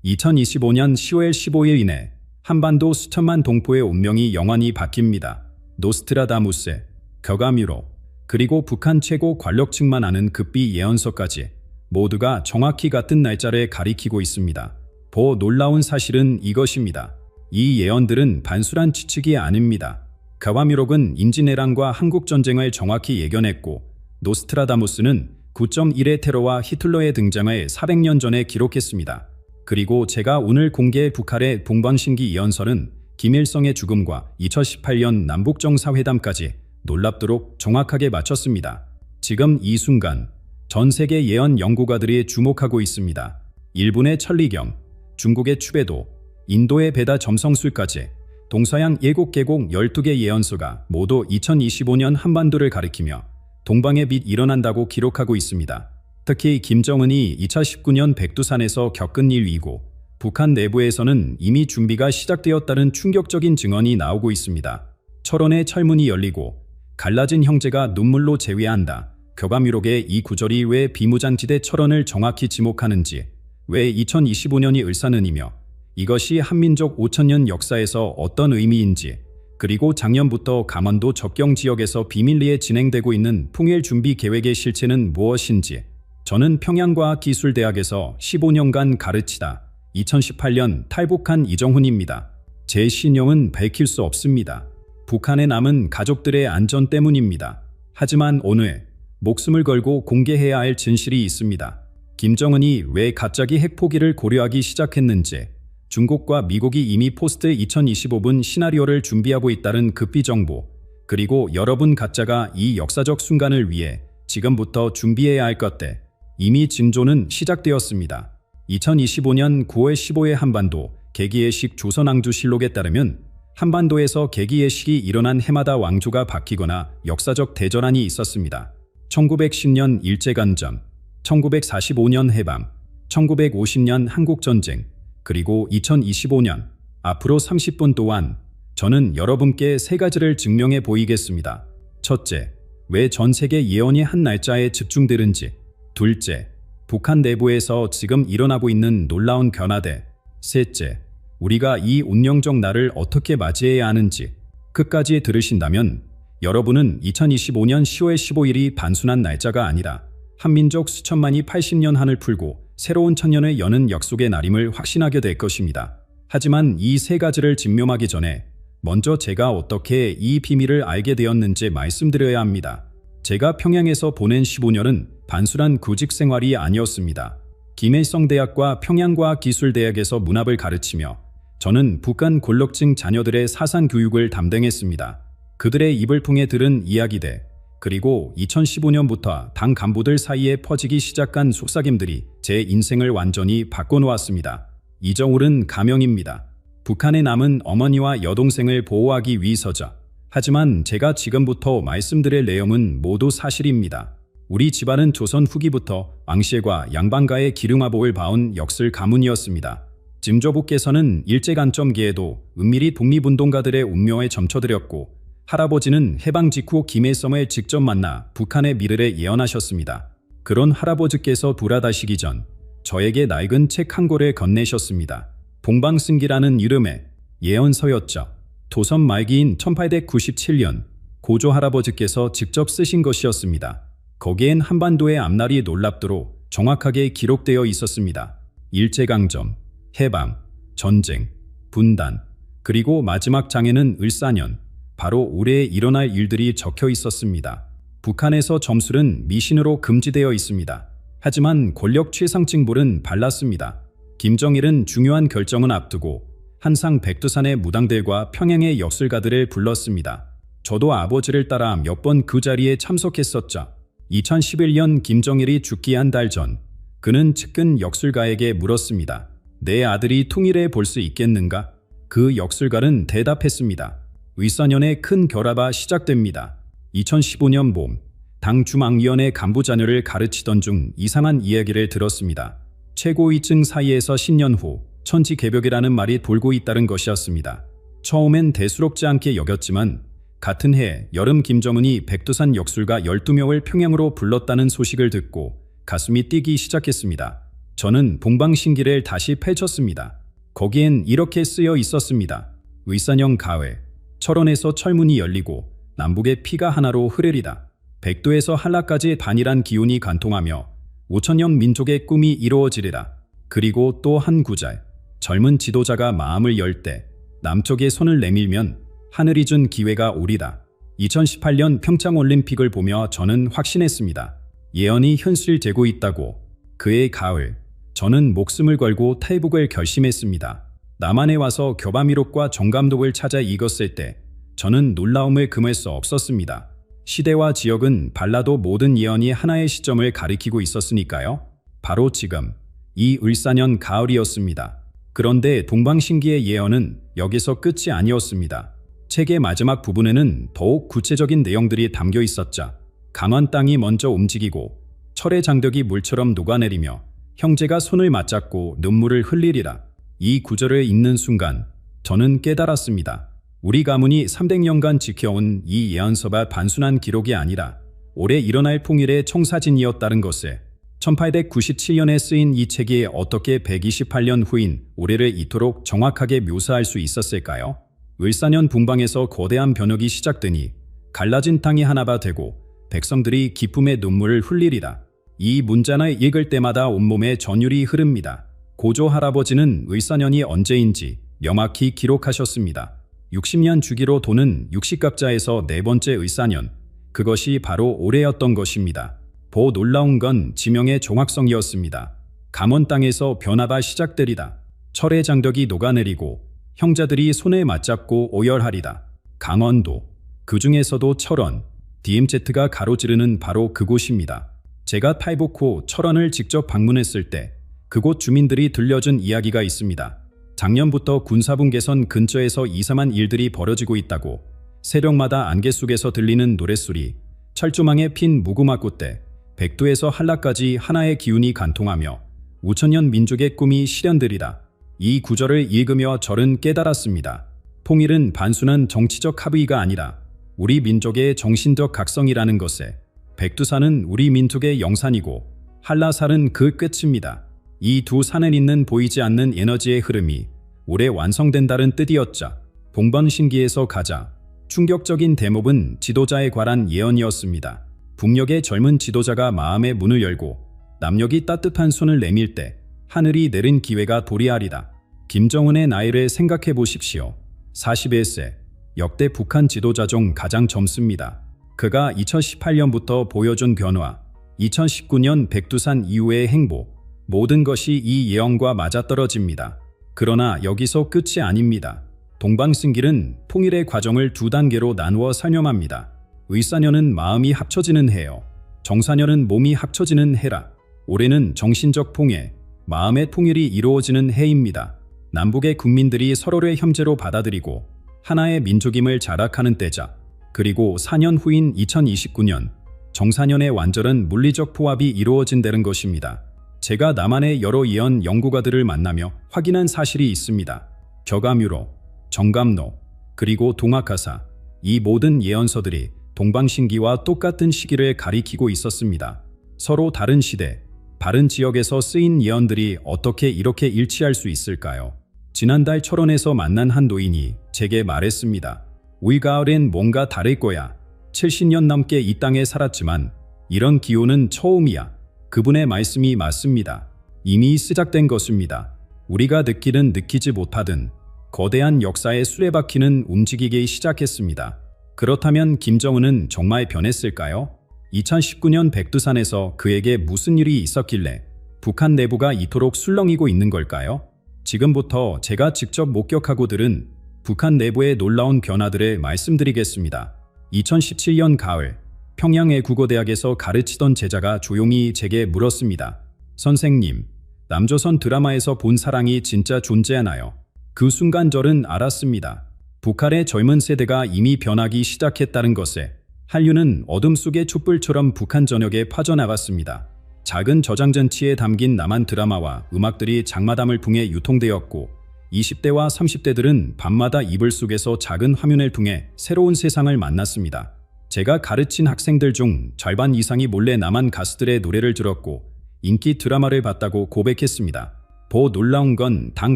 2025년 10월 15일 이내 한반도 수천만 동포의 운명이 영원히 바뀝니다. 노스트라다무스, 격아뮤로, 그리고 북한 최고 권력층만 아는 급비 예언서까지 모두가 정확히 같은 날짜를 가리키고 있습니다. 더 놀라운 사실은 이것입니다. 이 예언들은 단순한 추측이 아닙니다. 격아뮤록은 임진왜란과 한국전쟁을 정확히 예견했고, 노스트라다무스는 9.1의 테러와 히틀러의 등장을 400년 전에 기록했습니다. 그리고 제가 오늘 공개할 북한의 동방신기 예언설은 김일성의 죽음과 2018년 남북정상회담까지 놀랍도록 정확하게 맞췄습니다. 지금 이 순간 전 세계 예언 연구가들이 주목하고 있습니다. 일본의 천리경, 중국의 추배도, 인도의 베다 점성술까지 동서양 7개국 12개 예언서가 모두 2025년 한반도를 가리키며 동방의 빛 일어난다고 기록하고 있습니다. 특히 김정은이 2019년 백두산에서 겪은 일 이고 북한 내부에서는 이미 준비가 시작되었다는 충격적인 증언이 나오고 있습니다. 철원의 철문이 열리고 갈라진 형제가 눈물로 재회한다. 교감위록의 이 구절이 왜 비무장지대 철원을 정확히 지목하는지, 왜 2025년이 을사는이며 이것이 한민족 5천년 역사에서 어떤 의미인지, 그리고 작년부터 강원도 접경 지역에서 비밀리에 진행되고 있는 풍일 준비 계획의 실체는 무엇인지, 저는 평양과학기술대학에서 15년간 가르치다 2018년 탈북한 이정훈입니다. 제 신용은 밝힐 수 없습니다. 북한에 남은 가족들의 안전 때문입니다. 하지만 오늘 목숨을 걸고 공개해야 할 진실이 있습니다. 김정은이 왜 갑자기 핵포기를 고려하기 시작했는지, 중국과 미국이 이미 포스트 2025분 시나리오를 준비하고 있다는 급비 정보, 그리고 여러분 각자가 이 역사적 순간을 위해 지금부터 준비해야 할 것들, 이미 징조는 시작되었습니다. 2025년 9월 15일 한반도 개기예식 조선왕조실록에 따르면 한반도에서 개기예식이 일어난 해마다 왕조가 바뀌거나 역사적 대전환이 있었습니다. 1910년 일제간점, 1945년 해방, 1950년 한국전쟁, 그리고 2025년, 앞으로 30분 동안 저는 여러분께 세 가지를 증명해 보이겠습니다. 첫째, 왜 전 세계 예언이 한 날짜에 집중되는지. 둘째, 북한 내부에서 지금 일어나고 있는 놀라운 변화들. 셋째, 우리가 이 운명적 날을 어떻게 맞이해야 하는지. 끝까지 들으신다면 여러분은 2025년 10월 15일이 단순한 날짜가 아니라 한민족 수천만이 80년 한을 풀고 새로운 천년을 여는 약속의 날임을 확신하게 될 것입니다. 하지만 이 세 가지를 증명하기 전에 먼저 제가 어떻게 이 비밀을 알게 되었는지 말씀드려야 합니다. 제가 평양에서 보낸 15년은 단순한 구직 생활이 아니었습니다. 김일성대학과 평양과학기술대학에서 문학을 가르치며 저는 북한 권력층 자녀들의 사상 교육을 담당했습니다. 그들의 입을 통해 들은 이야기들, 그리고 2015년부터 당 간부들 사이에 퍼지기 시작한 속삭임들이 제 인생을 완전히 바꿔놓았습니다. 이정울은 가명입니다. 북한에 남은 어머니와 여동생을 보호하기 위해서죠. 하지만 제가 지금부터 말씀드릴 내용은 모두 사실입니다. 우리 집안은 조선 후기부터 왕실과 양반가의 기름화복을 봐온 역술 가문이었습니다. 짐조부께서는 일제간점기에도 은밀히 독립운동가들의 운명에 점쳐들였고, 할아버지는 해방 직후 김일성을 직접 만나 북한의 미래를 예언하셨습니다. 그런 할아버지께서 돌아가시기 전 저에게 낡은 책 한 권을 건네셨습니다. 봉방승기라는 이름의 예언서였죠. 조선 말기인 1897년 고조 할아버지께서 직접 쓰신 것이었습니다. 거기엔 한반도의 앞날이 놀랍도록 정확하게 기록되어 있었습니다. 일제강점, 해방, 전쟁, 분단, 그리고 마지막 장에는 을사년, 바로 올해 일어날 일들이 적혀 있었습니다. 북한에서 점술은 미신으로 금지되어 있습니다. 하지만 권력 최상층볼은 발랐습니다. 김정일은 중요한 결정은 앞두고 한상 백두산의 무당들과 평양의 역술가들을 불렀습니다. 저도 아버지를 따라 몇 번 그 자리에 참석했었죠. 2011년 김정일이 죽기 한 달 전, 그는 측근 역술가에게 물었습니다. 내 아들이 통일해 볼 수 있겠는가? 그 역술가는 대답했습니다. 을사년에 큰 결합이 시작됩니다. 2015년 봄, 당 중앙위원회 간부 자녀를 가르치던 중 이상한 이야기를 들었습니다. 최고위층 사이에서 10년 후 천지개벽이라는 말이 돌고 있다는 것이었습니다. 처음엔 대수롭지 않게 여겼지만 같은 해 여름 김정은이 백두산 역술가 12명을 평양으로 불렀다는 소식을 듣고 가슴이 뛰기 시작했습니다. 저는 봉방신기를 다시 펼쳤습니다. 거기엔 이렇게 쓰여 있었습니다. 을사년 가을, 철원에서 철문이 열리고 남북의 피가 하나로 흐르리다. 백도에서 한라까지 단일한 기운이 관통하며 5천년 민족의 꿈이 이루어지리라. 그리고 또 한 구절, 젊은 지도자가 마음을 열 때 남쪽에 손을 내밀면 하늘이 준 기회가 오리다. 2018년 평창올림픽을 보며 저는 확신했습니다. 예언이 현실되고 있다고. 그해 가을, 저는 목숨을 걸고 탈북을 결심했습니다. 남한에 와서 교감위록과 정감독을 찾아 읽었을 때 저는 놀라움을 금할 수 없었습니다. 시대와 지역은 달라도 모든 예언이 하나의 시점을 가리키고 있었으니까요. 바로 지금, 이 을사년 가을이었습니다. 그런데 동방신기의 예언은 여기서 끝이 아니었습니다. 책의 마지막 부분에는 더욱 구체적인 내용들이 담겨 있었자 강원 땅이 먼저 움직이고 철의 장덕이 물처럼 녹아내리며 형제가 손을 맞잡고 눈물을 흘리리라. 이 구절을 읽는 순간 저는 깨달았습니다. 우리 가문이 300년간 지켜온 이 예언서가 단순한 기록이 아니라 올해 일어날 통일의 청사진이었다는 것에 1897년에 쓰인 이 책이 어떻게 128년 후인 올해를 이토록 정확하게 묘사할 수 있었을까요? 을사년 분방에서 거대한 변혁이 시작되니 갈라진 땅이 하나가 되고 백성들이 기쁨의 눈물을 흘리리라. 이 문장을 읽을 때마다 온몸에 전율이 흐릅니다. 고조 할아버지는 을사년이 언제인지 명확히 기록하셨습니다. 60년 주기로 도는 육식갑자에서 네 번째 을사년, 그것이 바로 올해였던 것입니다. 더 놀라운 건 지명의 정확성이었습니다. 감원 땅에서 변화가 시작되리다. 철의 장덕이 녹아내리고 형제들이 손에 맞잡고 오열하리다. 강원도, 그 중에서도 철원, DMZ가 가로지르는 바로 그곳입니다. 제가 탈북 후 철원을 직접 방문했을 때 그곳 주민들이 들려준 이야기가 있습니다. 작년부터 군사분 개선 근처에서 이상한 일들이 벌어지고 있다고, 새벽마다 안개 속에서 들리는 노랫소리, 철조망에 핀 무궁화 꽃대, 백두에서 한라까지 하나의 기운이 관통하며 5천년 민족의 꿈이 실현되리라. 이 구절을 읽으며 저는 깨달았습니다. 통일은 단순한 정치적 합의가 아니라 우리 민족의 정신적 각성이라는 것에, 백두산은 우리 민족의 영산이고 한라산은 그 끝입니다. 이 두 산에 있는 보이지 않는 에너지의 흐름이 올해 완성된다는 뜻이었자, 동방신기에서 가장 충격적인 대목은 지도자에 관한 예언이었습니다. 북녘의 젊은 지도자가 마음의 문을 열고 남녘이 따뜻한 손을 내밀 때 하늘이 내린 기회가 도래하리다. 김정은의 나이를 생각해 보십시오. 41세, 역대 북한 지도자 중 가장 젊습니다. 그가 2018년부터 보여준 변화, 2019년 백두산 이후의 행보, 모든 것이 이 예언과 맞아떨어집니다. 그러나 여기서 끝이 아닙니다. 동방신기는 통일의 과정을 두 단계로 나누어 설명합니다. 을사년은 마음이 합쳐지는 해요. 정사년은 몸이 합쳐지는 해라. 올해는 정신적 통일, 마음의 통일이 이루어지는 해입니다. 남북의 국민들이 서로를 형제로 받아들이고 하나의 민족임을 자락하는 때자, 그리고 4년 후인 2029년, 정사년의 완전한 물리적 포합이 이루어진다는 것입니다. 제가 남한의 여러 예언 연구가들을 만나며 확인한 사실이 있습니다. 격암유로, 정감로, 그리고 동학가사, 이 모든 예언서들이 동방신기와 똑같은 시기를 가리키고 있었습니다. 서로 다른 시대, 다른 지역에서 쓰인 예언들이 어떻게 이렇게 일치할 수 있을까요? 지난달 철원에서 만난 한 노인이 제게 말했습니다. 올 가을엔 뭔가 다를 거야. 70년 넘게 이 땅에 살았지만 이런 기온은 처음이야. 그분의 말씀이 맞습니다. 이미 시작된 것입니다. 우리가 느끼든 느끼지 못하든 거대한 역사의 수레바퀴는 움직이기 시작했습니다. 그렇다면 김정은은 정말 변했을까요? 2019년 백두산에서 그에게 무슨 일이 있었길래 북한 내부가 이토록 술렁이고 있는 걸까요? 지금부터 제가 직접 목격하고 들은 북한 내부의 놀라운 변화들을 말씀드리겠습니다. 2017년 가을, 평양의 국어대학에서 가르치던 제자가 조용히 제게 물었습니다. 선생님, 남조선 드라마에서 본 사랑이 진짜 존재하나요? 그 순간 저는 알았습니다. 북한의 젊은 세대가 이미 변하기 시작했다는 것에 한류는 어둠 속의 촛불처럼 북한 전역에 퍼져나갔습니다. 작은 저장전치에 담긴 남한 드라마와 음악들이 장마담을 통해 유통되었고 20대와 30대들은 밤마다 이불 속에서 작은 화면을 통해 새로운 세상을 만났습니다. 제가 가르친 학생들 중 절반 이상이 몰래 남한 가수들의 노래를 들었고 인기 드라마를 봤다고 고백했습니다. 더 놀라운 건 당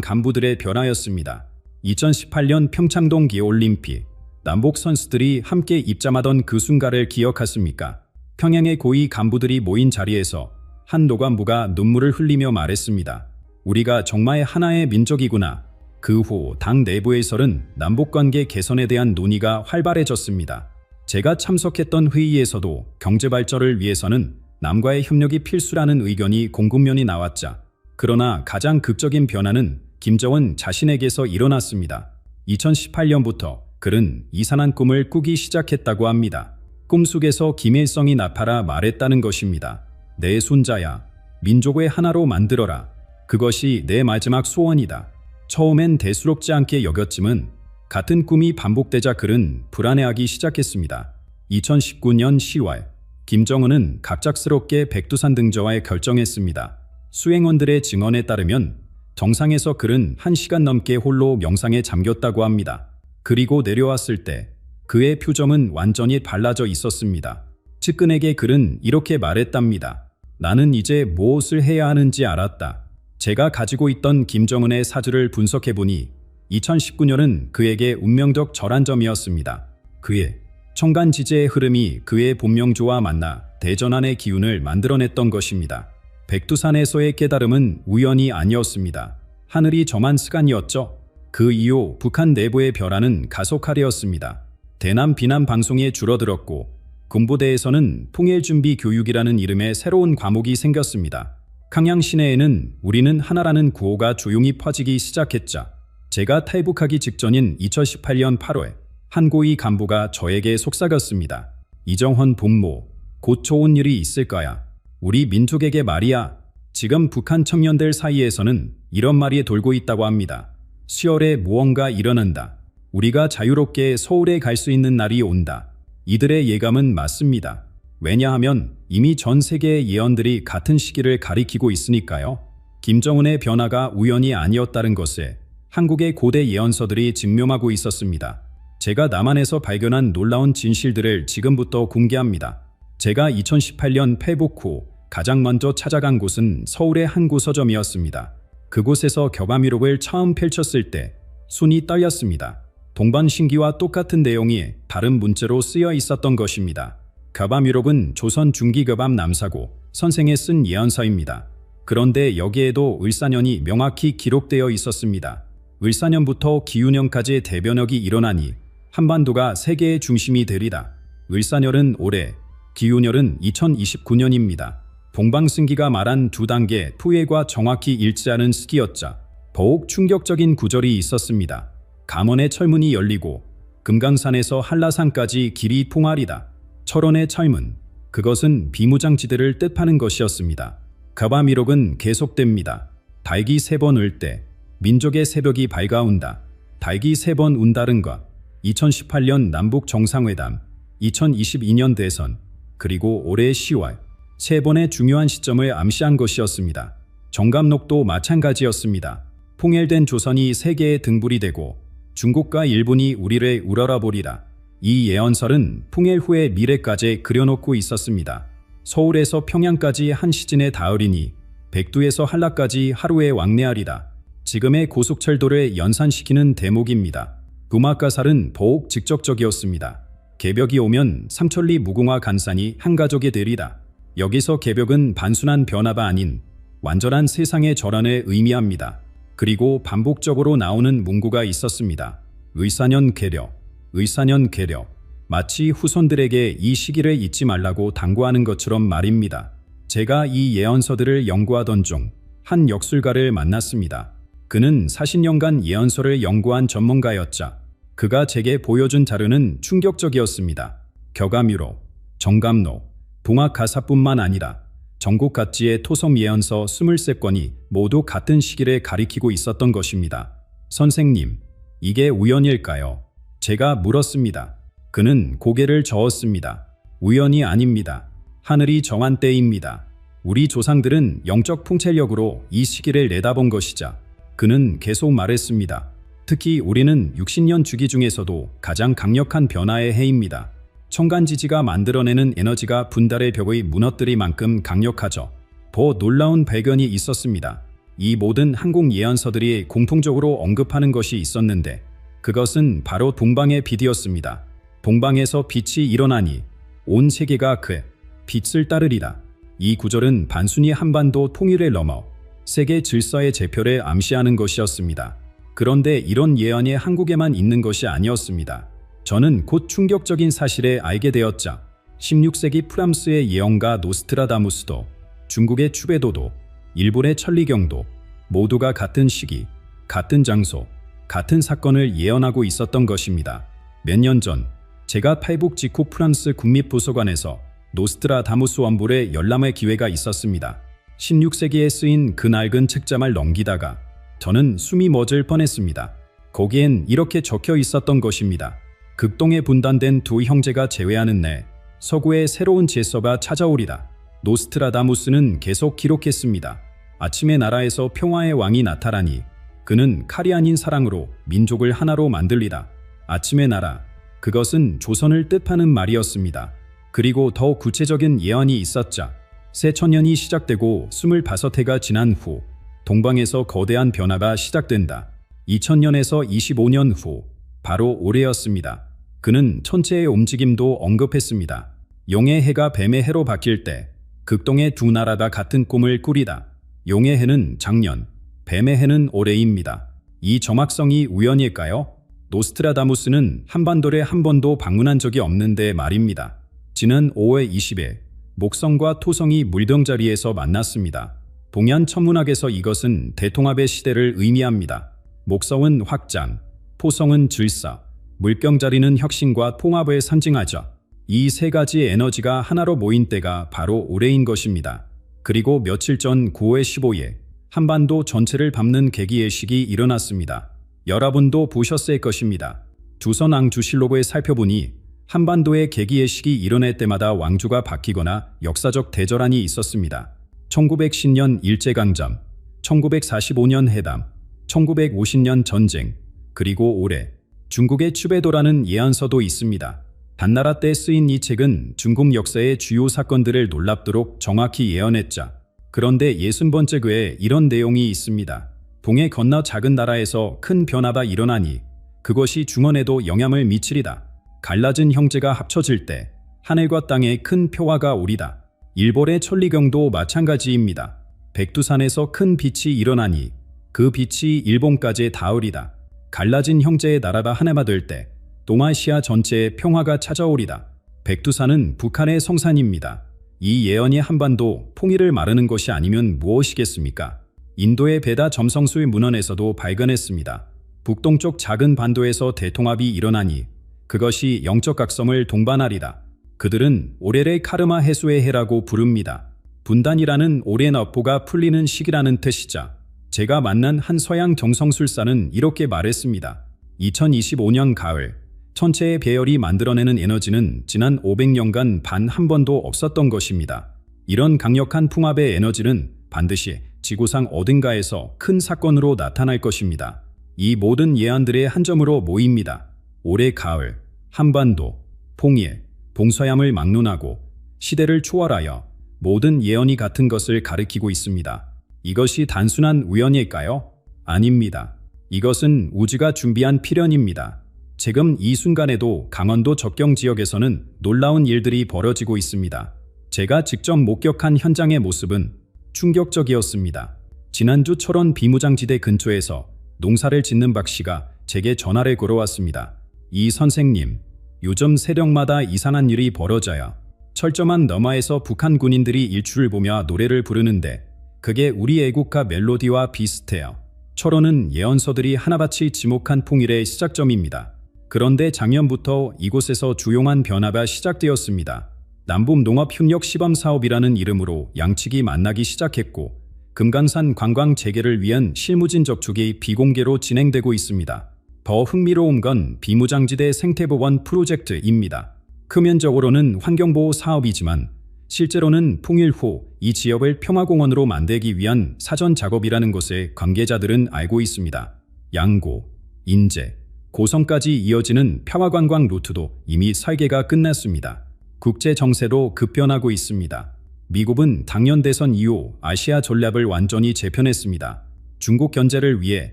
간부들의 변화였습니다. 2018년 평창동 기올림픽, 남북 선수들이 함께 입장하던 그 순간을 기억하십니까? 평양의 고위 간부들이 모인 자리에서 한 노관부가 눈물을 흘리며 말했습니다. 우리가 정말 하나의 민족이구나. 그 후 당 내부에서는 남북관계 개선에 대한 논의가 활발해졌습니다. 제가 참석했던 회의에서도 경제 발전을 위해서는 남과의 협력이 필수라는 의견이 공급면이 나왔자, 그러나 가장 극적인 변화는 김정은 자신에게서 일어났습니다. 2018년부터 그는 이산한 꿈을 꾸기 시작했다고 합니다. 꿈속에서 김일성이 나타나 말했다는 것입니다. 내 손자야, 민족의 하나로 만들어라. 그것이 내 마지막 소원이다. 처음엔 대수롭지 않게 여겼지만 같은 꿈이 반복되자 그는 불안해하기 시작했습니다. 2019년 10월 김정은은 갑작스럽게 백두산 등저에 결정했습니다. 수행원들의 증언에 따르면 정상에서 그는 1시간 넘게 홀로 명상에 잠겼다고 합니다. 그리고 내려왔을 때 그의 표정은 완전히 달라져 있었습니다. 측근에게 그는 이렇게 말했답니다. 나는 이제 무엇을 해야 하는지 알았다. 제가 가지고 있던 김정은의 사주를 분석해보니 2019년은 그에게 운명적 절한점이었습니다. 그의 청간지제의 흐름이 그의 본명조와 만나 대전환의 기운을 만들어냈던 것입니다. 백두산에서의 깨달음은 우연이 아니었습니다. 하늘이 정한 시간이었죠. 그 이후 북한 내부의 변화는 가속화되었습니다. 대남 비난 방송이 줄어들었고 군부대에서는 통일준비 교육이라는 이름의 새로운 과목이 생겼습니다. 강양 시내에는 우리는 하나라는 구호가 조용히 퍼지기 시작했자 제가 탈북하기 직전인 2018년 8월 한 고위 간부가 저에게 속삭였습니다. 이정헌 본모, 곧 좋은 일이 있을 거야. 우리 민족에게 말이야. 지금 북한 청년들 사이에서는 이런 말이 돌고 있다고 합니다. 10월에 무언가 일어난다. 우리가 자유롭게 서울에 갈 수 있는 날이 온다. 이들의 예감은 맞습니다. 왜냐하면 이미 전 세계의 예언들이 같은 시기를 가리키고 있으니까요. 김정은의 변화가 우연이 아니었다는 것에 한국의 고대 예언서들이 증명하고 있었습니다. 제가 남한에서 발견한 놀라운 진실들을 지금부터 공개합니다. 제가 2018년 패북 후 가장 먼저 찾아간 곳은 서울의 한 구서점이었습니다. 그곳에서 격암위록을 처음 펼쳤을 때 손이 떨렸습니다. 동방신기와 똑같은 내용이 다른 문자로 쓰여 있었던 것입니다. 격암위록은 조선 중기격암 남사고 선생에 쓴 예언서입니다. 그런데 여기에도 을사년이 명확히 기록되어 있었습니다. 을사년부터 기운년까지 대변혁이 일어나니 한반도가 세계의 중심이 되리다. 을사년은 올해, 기운년은 2029년입니다. 동방신기가 말한 두 단계 토해과 정확히 일치하는 시기였자 더욱 충격적인 구절이 있었습니다. 감원의 철문이 열리고 금강산에서 한라산까지 길이 통하리다. 철원의 철문, 그것은 비무장지대를 뜻하는 것이었습니다. 격암위록은 계속됩니다. 달기 3번 울 때 민족의 새벽이 밝아온다. 달기 3번 운다는 것. 2018년 남북 정상회담, 2022년 대선, 그리고 올해 10월 3번의 중요한 시점을 암시한 것이었습니다. 정감록도 마찬가지였습니다. 통일된 조선이 세계의 등불이 되고 중국과 일본이 우리를 우러러보리라. 이 예언설은 통일 후의 미래까지 그려놓고 있었습니다. 서울에서 평양까지 한 시즌에 닿으리니 백두에서 한라까지 하루에 왕래하리다. 지금의 고속철도를 연산시키는 대목입니다. 두막가살은 더욱 직접적이었습니다. 개벽이 오면 삼천리 무궁화 간산이 한 가족이 되리다. 여기서 개벽은 단순한 변화가 아닌 완전한 세상의 전환을 의미합니다. 그리고 반복적으로 나오는 문구가 있었습니다. 을사년 개력, 을사년 개력. 마치 후손들에게 이 시기를 잊지 말라고 당부하는 것처럼 말입니다. 제가 이 예언서들을 연구하던 중 한 역술가를 만났습니다. 그는 40년간 예언서를 연구한 전문가였자 그가 제게 보여준 자료는 충격적이었습니다. 격암위록, 정감록, 동학가사뿐만 아니라 전국 각지의 토속 예언서 23건이 모두 같은 시기를 가리키고 있었던 것입니다. 선생님, 이게 우연일까요? 제가 물었습니다. 그는 고개를 저었습니다. 우연이 아닙니다. 하늘이 정한 때입니다. 우리 조상들은 영적 통찰력으로 이 시기를 내다본 것이자 그는 계속 말했습니다. 특히 우리는 60년 주기 중에서도 가장 강력한 변화의 해입니다. 청간지지가 만들어내는 에너지가 분달의 벽의 무너뜨릴 만큼 강력하죠. 더 놀라운 발견이 있었습니다. 이 모든 한국 예언서들이 공통적으로 언급하는 것이 있었는데 그것은 바로 동방의 빛이었습니다. 동방에서 빛이 일어나니 온 세계가 그 빛을 따르리라. 이 구절은 단순히 한반도 통일을 넘어 세계 질서의 재표를 암시하는 것이었습니다. 그런데 이런 예언이 한국에만 있는 것이 아니었습니다. 저는 곧 충격적인 사실에 알게 되었자 16세기 프랑스의 예언가 노스트라다무스도 중국의 추베도도 일본의 천리경도 모두가 같은 시기, 같은 장소, 같은 사건을 예언하고 있었던 것입니다. 몇 년 전 제가 탈북 직후 프랑스 국립도서관에서 노스트라다무스 원볼의 열람의 기회가 있었습니다. 16세기에 쓰인 그 낡은 책자말 넘기다가 저는 숨이 멎을 뻔했습니다. 거기엔 이렇게 적혀 있었던 것입니다. 극동에 분단된 두 형제가 제외하는 내 서구의 새로운 제서가 찾아오리다. 노스트라다무스는 계속 기록했습니다. 아침에 나라에서 평화의 왕이 나타나니 그는 칼이 아닌 사랑으로 민족을 하나로 만들리다. 아침의 나라, 그것은 조선을 뜻하는 말이었습니다. 그리고 더 구체적인 예언이 있었자 새 천년이 시작되고 25해가 지난 후 동방에서 거대한 변화가 시작된다. 2000년에서 25년 후 바로 올해였습니다. 그는 천체의 움직임도 언급했습니다. 용의 해가 뱀의 해로 바뀔 때 극동의 두 나라가 같은 꿈을 꾸리다. 용의 해는 작년, 뱀의 해는 올해입니다. 이 정확성이 우연일까요? 노스트라다무스는 한반도에 한 번도 방문한 적이 없는데 말입니다. 지난 5월 20일 목성과 토성이 물병자리에서 만났습니다. 동양 천문학에서 이것은 대통합의 시대를 의미합니다. 목성은 확장, 토성은 질서, 물병자리는 혁신과 통합을 상징하죠. 이 세 가지 에너지가 하나로 모인 때가 바로 올해인 것입니다. 그리고 며칠 전 9월 15일 한반도 전체를 밟는 계기예식이 일어났습니다. 여러분도 보셨을 것입니다. 조선왕조실록을 살펴보니 한반도의 계기예식이 일어날 때마다 왕조가 바뀌거나 역사적 대전환이 있었습니다. 1910년 일제강점, 1945년 해담, 1950년 전쟁, 그리고 올해 중국의 추배도라는 예언서도 있습니다. 단나라 때 쓰인 이 책은 중국 역사의 주요 사건들을 놀랍도록 정확히 예언했자. 그런데 60번째 글에 이런 내용이 있습니다. 동해 건너 작은 나라에서 큰 변화가 일어나니 그것이 중원에도 영향을 미치리다. 갈라진 형제가 합쳐질 때 하늘과 땅에 큰 평화가 오리다. 일본의 천리경도 마찬가지입니다. 백두산에서 큰 빛이 일어나니 그 빛이 일본까지 닿으리다. 갈라진 형제의 나라가 하나가 될 때 동아시아 전체에 평화가 찾아오리다. 백두산은 북한의 성산입니다. 이 예언이 한반도 통일을 말하는 것이 아니면 무엇이겠습니까? 인도의 베다 점성술 문헌에서도 발견했습니다. 북동쪽 작은 반도에서 대통합이 일어나니 그것이 영적 각성을 동반하리다. 그들은 올해를 카르마 해소의 해라고 부릅니다. 분단이라는 오랜 업보가 풀리는 시기라는 뜻이자. 제가 만난 한 서양 정성술사는 이렇게 말했습니다. 2025년 가을, 천체의 배열이 만들어내는 에너지는 지난 500년간 단 한 번도 없었던 것입니다. 이런 강력한 풍압의 에너지는 반드시 지구상 어딘가에서 큰 사건으로 나타날 것입니다. 이 모든 예언들의 한 점으로 모입니다. 올해 가을, 한반도, 통일, 동서양을 막론하고 시대를 초월하여 모든 예언이 같은 것을 가리키고 있습니다. 이것이 단순한 우연일까요? 아닙니다. 이것은 우주가 준비한 필연입니다. 지금 이 순간에도 강원도 접경 지역에서는 놀라운 일들이 벌어지고 있습니다. 제가 직접 목격한 현장의 모습은 충격적이었습니다. 지난주 철원 비무장지대 근처에서 농사를 짓는 박 씨가 제게 전화를 걸어왔습니다. 이 선생님, 요즘 새벽마다 이상한 일이 벌어져요. 철저한 너머에서 북한 군인들이 일출을 보며 노래를 부르는데 그게 우리 애국가 멜로디와 비슷해요. 철원은 예언서들이 하나같이 지목한 통일의 시작점입니다. 그런데 작년부터 이곳에서 조용한 변화가 시작되었습니다. 남북농업협력시범사업이라는 이름으로 양측이 만나기 시작했고 금강산 관광 재개를 위한 실무진 접촉이 비공개로 진행되고 있습니다. 더 흥미로운 건 비무장지대 생태보건 프로젝트입니다. 표면적으로는 환경보호 사업이지만 실제로는 통일 후 이 지역을 평화공원으로 만들기 위한 사전 작업이라는 것을 관계자들은 알고 있습니다. 양고, 인제, 고성까지 이어지는 평화관광 루트도 이미 설계가 끝났습니다. 국제 정세도 급변하고 있습니다. 미국은 당년 대선 이후 아시아 전략을 완전히 재편했습니다. 중국 견제를 위해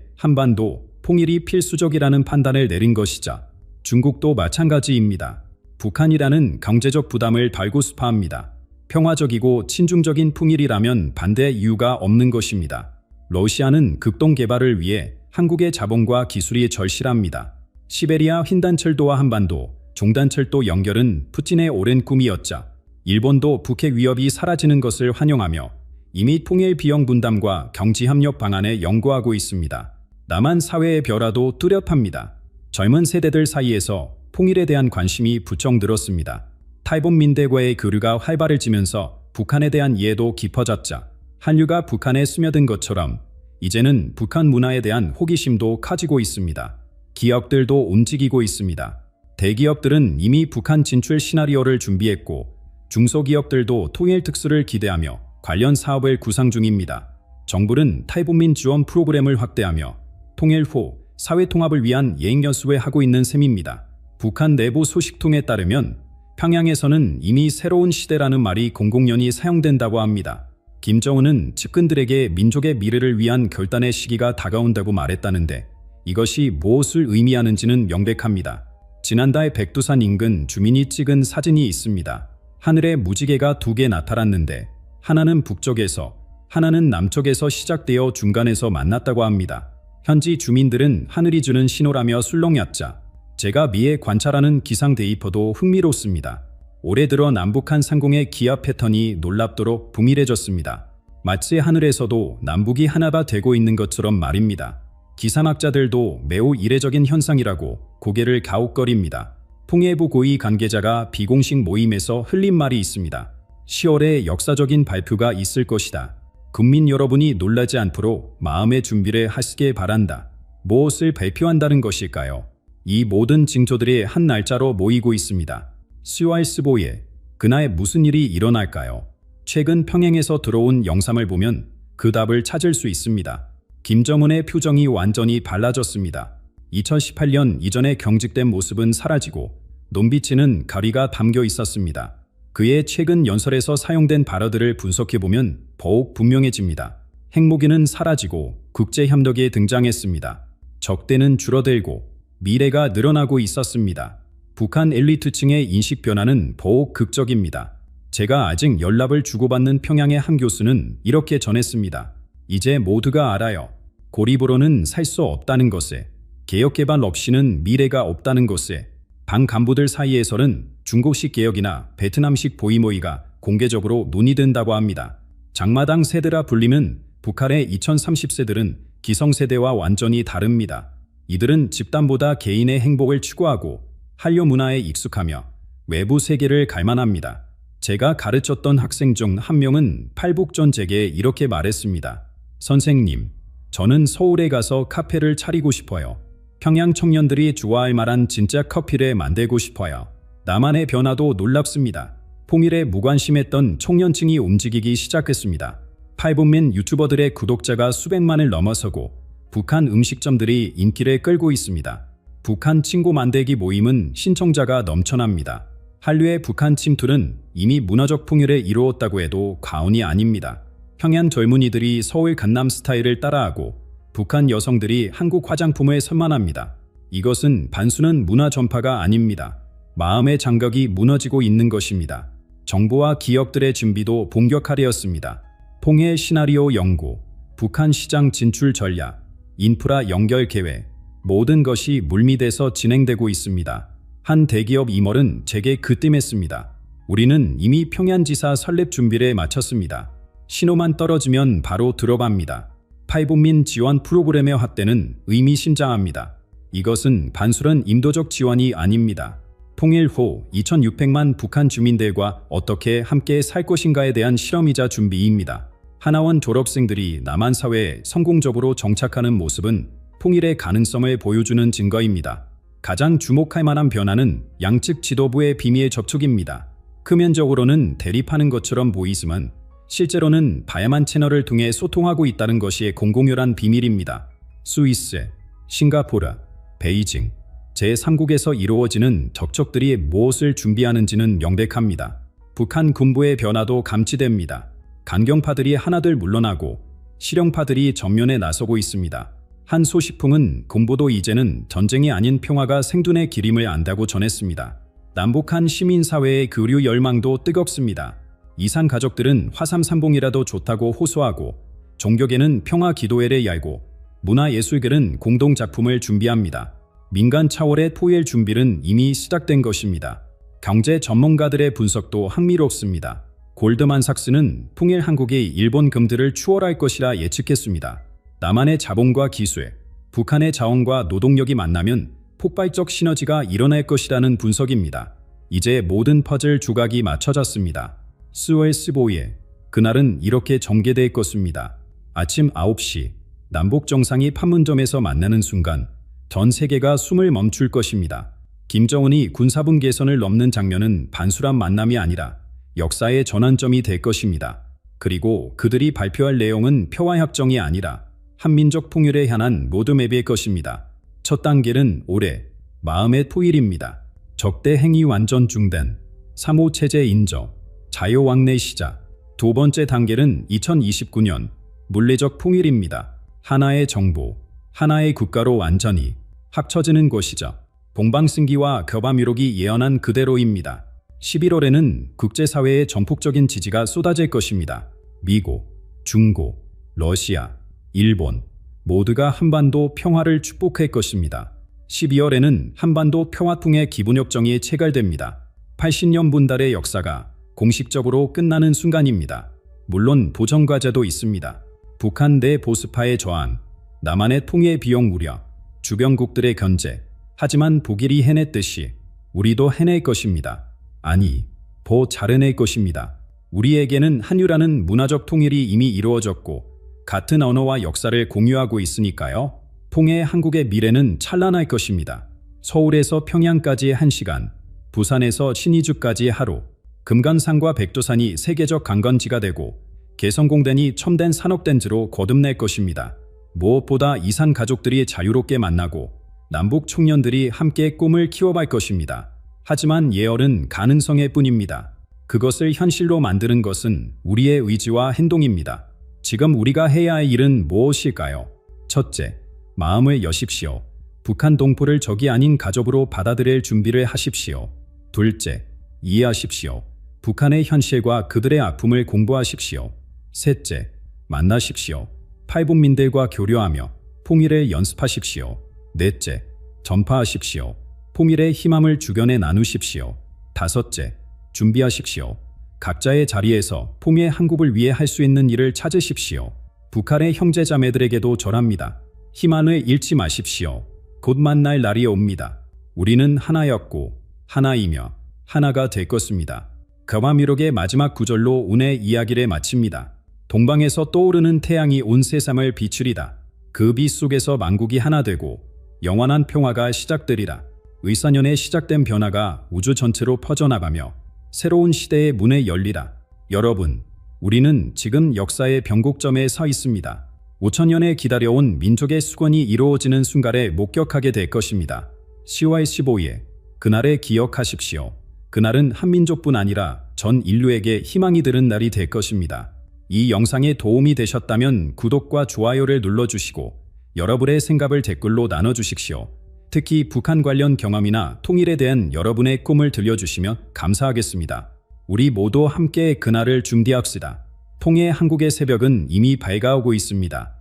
한반도 통일이 필수적이라는 판단을 내린 것이자 중국도 마찬가지입니다. 북한이라는 경제적 부담을 달고수파합니다. 평화적이고 친중적인 통일이라면 반대의 이유가 없는 것입니다. 러시아는 극동 개발을 위해 한국의 자본과 기술이 절실합니다. 시베리아 횡단철도와 한반도, 종단철도 연결은 푸틴의 오랜 꿈이었자 일본도 북핵 위협이 사라지는 것을 환영하며 이미 통일 비용 분담과 경지협력 방안을 연구하고 있습니다. 남한 사회의 변화도 뚜렷합니다. 젊은 세대들 사이에서 통일에 대한 관심이 부쩍 늘었습니다. 타이본 민대과의 교류가 활발해지면서 북한에 대한 이해도 깊어졌자 한류가 북한에 스며든 것처럼 이제는 북한 문화에 대한 호기심도 커지고 있습니다. 기업들도 움직이고 있습니다. 대기업들은 이미 북한 진출 시나리오를 준비했고 중소기업들도 통일 특수를 기대하며 관련 사업을 구상 중입니다. 정부는 탈북민 지원 프로그램을 확대하며 통일 후 사회 통합을 위한 예행연수회 하고 있는 셈입니다. 북한 내부 소식통에 따르면 평양에서는 이미 새로운 시대라는 말이 공공연히 사용된다고 합니다. 김정은은 측근들에게 민족의 미래를 위한 결단의 시기가 다가온다고 말했다는데 이것이 무엇을 의미하는지는 명백합니다. 지난달 백두산 인근 주민이 찍은 사진이 있습니다. 하늘에 무지개가 2개 나타났는데 하나는 북쪽에서 하나는 남쪽에서 시작되어 중간에서 만났다고 합니다. 현지 주민들은 하늘이 주는 신호라며 술렁였자 제가 미에 관찰하는 기상 데이터도 흥미롭습니다. 올해 들어 남북한 상공의 기압 패턴이 놀랍도록 북밀해졌습니다. 마치 하늘에서도 남북이 하나가 되고 있는 것처럼 말입니다. 기상학자들도 매우 이례적인 현상이라고 고개를 갸웃거립니다. 통일부 고위 관계자가 비공식 모임에서 흘린 말이 있습니다. 10월에 역사적인 발표가 있을 것이다. 국민 여러분이 놀라지 않도록 마음의 준비를 하시길 바란다. 무엇을 발표한다는 것일까요? 이 모든 징조들이 한 날짜로 모이고 있습니다. 10월 15일, 그날 무슨 일이 일어날까요? 최근 평양에서 들어온 영상을 보면 그 답을 찾을 수 있습니다. 김정은의 표정이 완전히 달라졌습니다. 2018년 이전의 경직된 모습은 사라지고 눈빛에는 가리가 담겨 있었습니다. 그의 최근 연설에서 사용된 발어들을 분석해보면 더욱 분명해집니다. 핵무기는 사라지고 국제협력에 등장했습니다. 적대는 줄어들고 미래가 늘어나고 있었습니다. 북한 엘리트층의 인식 변화는 더욱 극적입니다. 제가 아직 연락을 주고받는 평양의 한 교수는 이렇게 전했습니다. 이제 모두가 알아요. 고립으로는 살 수 없다는 것에, 개혁개발 없이는 미래가 없다는 것에, 당 간부들 사이에서는 중국식 개혁이나 베트남식 보이모이가 공개적으로 논의된다고 합니다. 장마당 세대라 불리는 북한의 2030세들은 기성세대와 완전히 다릅니다. 이들은 집단보다 개인의 행복을 추구하고 한류 문화에 익숙하며 외부 세계를 갈망합니다. 제가 가르쳤던 학생 중 한 명은 팔북 전 제게 이렇게 말했습니다. 선생님, 저는 서울에 가서 카페를 차리고 싶어요. 평양 청년들이 좋아할 만한 진짜 커피를 만들고 싶어요. 나만의 변화도 놀랍습니다. 통일에 무관심했던 청년층이 움직이기 시작했습니다. 탈북민 유튜버들의 구독자가 수백만을 넘어서고 북한 음식점들이 인기를 끌고 있습니다. 북한 친구 만들기 모임은 신청자가 넘쳐납니다. 한류의 북한 침투는 이미 문화적 풍요를 이루었다고 해도 과언이 아닙니다. 평양 젊은이들이 서울 강남 스타일을 따라하고 북한 여성들이 한국 화장품을 선만합니다. 이것은 단순한 문화 전파가 아닙니다. 마음의 장벽이 무너지고 있는 것입니다. 정부와 기업들의 준비도 본격화되었습니다. 통일 시나리오 연구, 북한 시장 진출 전략, 인프라 연결 계획, 모든 것이 물밑에서 진행되고 있습니다. 한 대기업 임원은 제게 그뜸했습니다. 우리는 이미 평양지사 설립 준비를 마쳤습니다. 신호만 떨어지면 바로 들어갑니다. 탈북민 지원 프로그램의 확대는 의미심장합니다. 이것은 단순한 인도적 지원이 아닙니다. 통일 후 2600만 북한 주민들과 어떻게 함께 살 것인가에 대한 실험이자 준비입니다. 하나원 졸업생들이 남한 사회에 성공적으로 정착하는 모습은 통일의 가능성을 보여주는 증거입니다. 가장 주목할 만한 변화는 양측 지도부의 비밀 접촉입니다. 표면적으로는 대립하는 것처럼 보이지만 실제로는 다양한 채널을 통해 소통하고 있다는 것이 공공연한 비밀입니다. 스위스, 싱가포르, 베이징, 제3국에서 이루어지는 접촉들이 무엇을 준비하는지는 명백합니다. 북한 군부의 변화도 감지됩니다. 강경파들이 하나둘 물러나고 실형파들이 전면에 나서고 있습니다. 한 소식통은 군부도 이제는 전쟁이 아닌 평화가 생존의 길임을 안다고 전했습니다. 남북한 시민사회의 교류 열망도 뜨겁습니다. 이산 가족들은 화삼삼봉이라도 좋다고 호소하고 종교계는 평화 기도회를 열고 문화예술계는 공동작품을 준비합니다. 민간 차원의 통일 준비는 이미 시작된 것입니다. 경제 전문가들의 분석도 흥미롭습니다. 골드만삭스는 통일 한국이 일본 금들을 추월할 것이라 예측했습니다. 남한의 자본과 기술, 북한의 자원과 노동력이 만나면 폭발적 시너지가 일어날 것이라는 분석입니다. 이제 모든 퍼즐 조각이 맞춰졌습니다. 10월 15일, 그날은 이렇게 전개될 것입니다. 아침 9시, 남북 정상이 판문점에서 만나는 순간 전 세계가 숨을 멈출 것입니다. 김정은이 군사분 개선을 넘는 장면은 단순한 만남이 아니라 역사의 전환점이 될 것입니다. 그리고 그들이 발표할 내용은 평화협정이 아니라 한민족 통일에 향한 로드맵일 것입니다. 첫 단계는 올해 마음의 토일입니다. 적대 행위 완전 중단, 3.5 체제 인정, 자유왕래 시작. 두 번째 단계는 2029년 물리적 통일입니다. 하나의 정부, 하나의 국가로 완전히 합쳐지는 것이죠. 동방승기와 교밤유록이 예언한 그대로입니다. 11월에는 국제사회의 전폭적인 지지가 쏟아질 것입니다. 미국, 중국, 러시아, 일본 모두가 한반도 평화를 축복할 것입니다. 12월에는 한반도 평화통일 기본협정이 체결됩니다. 80년 분달의 역사가 공식적으로 끝나는 순간입니다. 물론 보전과제도 있습니다. 북한 내 보수파의 저항, 남한의 통일 비용 우려, 주변국들의 견제. 하지만 북일이 해냈듯이 우리도 해낼 것입니다. 아니, 더 잘해낼 것입니다. 우리에게는 한유라는 문화적 통일이 이미 이루어졌고 같은 언어와 역사를 공유하고 있으니까요. 통해 한국의 미래는 찬란할 것입니다. 서울에서 평양까지 1시간, 부산에서 신의주까지 하루, 금강산과 백두산이 세계적 관광지가 되고 개성공단이 첨단 산업단지로 거듭날 것입니다. 무엇보다 이산 가족들이 자유롭게 만나고 남북 청년들이 함께 꿈을 키워갈 것입니다. 하지만 예언은 가능성일 뿐입니다. 그것을 현실로 만드는 것은 우리의 의지와 행동입니다. 지금 우리가 해야 할 일은 무엇일까요? 첫째, 마음을 여십시오. 북한 동포를 적이 아닌 가족으로 받아들일 준비를 하십시오. 둘째, 이해하십시오. 북한의 현실과 그들의 아픔을 공부하십시오. 셋째, 만나십시오. 탈북민들과 교류하며 통일을 연습하십시오. 넷째, 전파하십시오. 통일의 희망을 주변에 나누십시오. 다섯째, 준비하십시오. 각자의 자리에서 통일 한국을 위해 할 수 있는 일을 찾으십시오. 북한의 형제자매들에게도 절합니다. 희망을 잃지 마십시오. 곧 만날 날이 옵니다. 우리는 하나였고 하나이며 하나가 될 것입니다. 교밤유록의 마지막 구절로 오늘 이야기를 마칩니다. 동방에서 떠오르는 태양이 온 세상을 비추리다. 그 빛 속에서 만국이 하나 되고 영원한 평화가 시작되리라. 의사년에 시작된 변화가 우주 전체로 퍼져나가며 새로운 시대의 문을 열리라. 여러분, 우리는 지금 역사의 변곡점에 서 있습니다. 5천년에 기다려온 민족의 수건이 이루어지는 순간을 목격하게 될 것입니다. 10월 15일, 그날을 기억하십시오. 그날은 한민족뿐 아니라 전 인류에게 희망이 드는 날이 될 것입니다. 이 영상에 도움이 되셨다면 구독과 좋아요를 눌러주시고 여러분의 생각을 댓글로 나눠주십시오. 특히 북한 관련 경험이나 통일에 대한 여러분의 꿈을 들려주시면 감사하겠습니다. 우리 모두 함께 그날을 준비합시다. 통일 한국의 새벽은 이미 밝아오고 있습니다.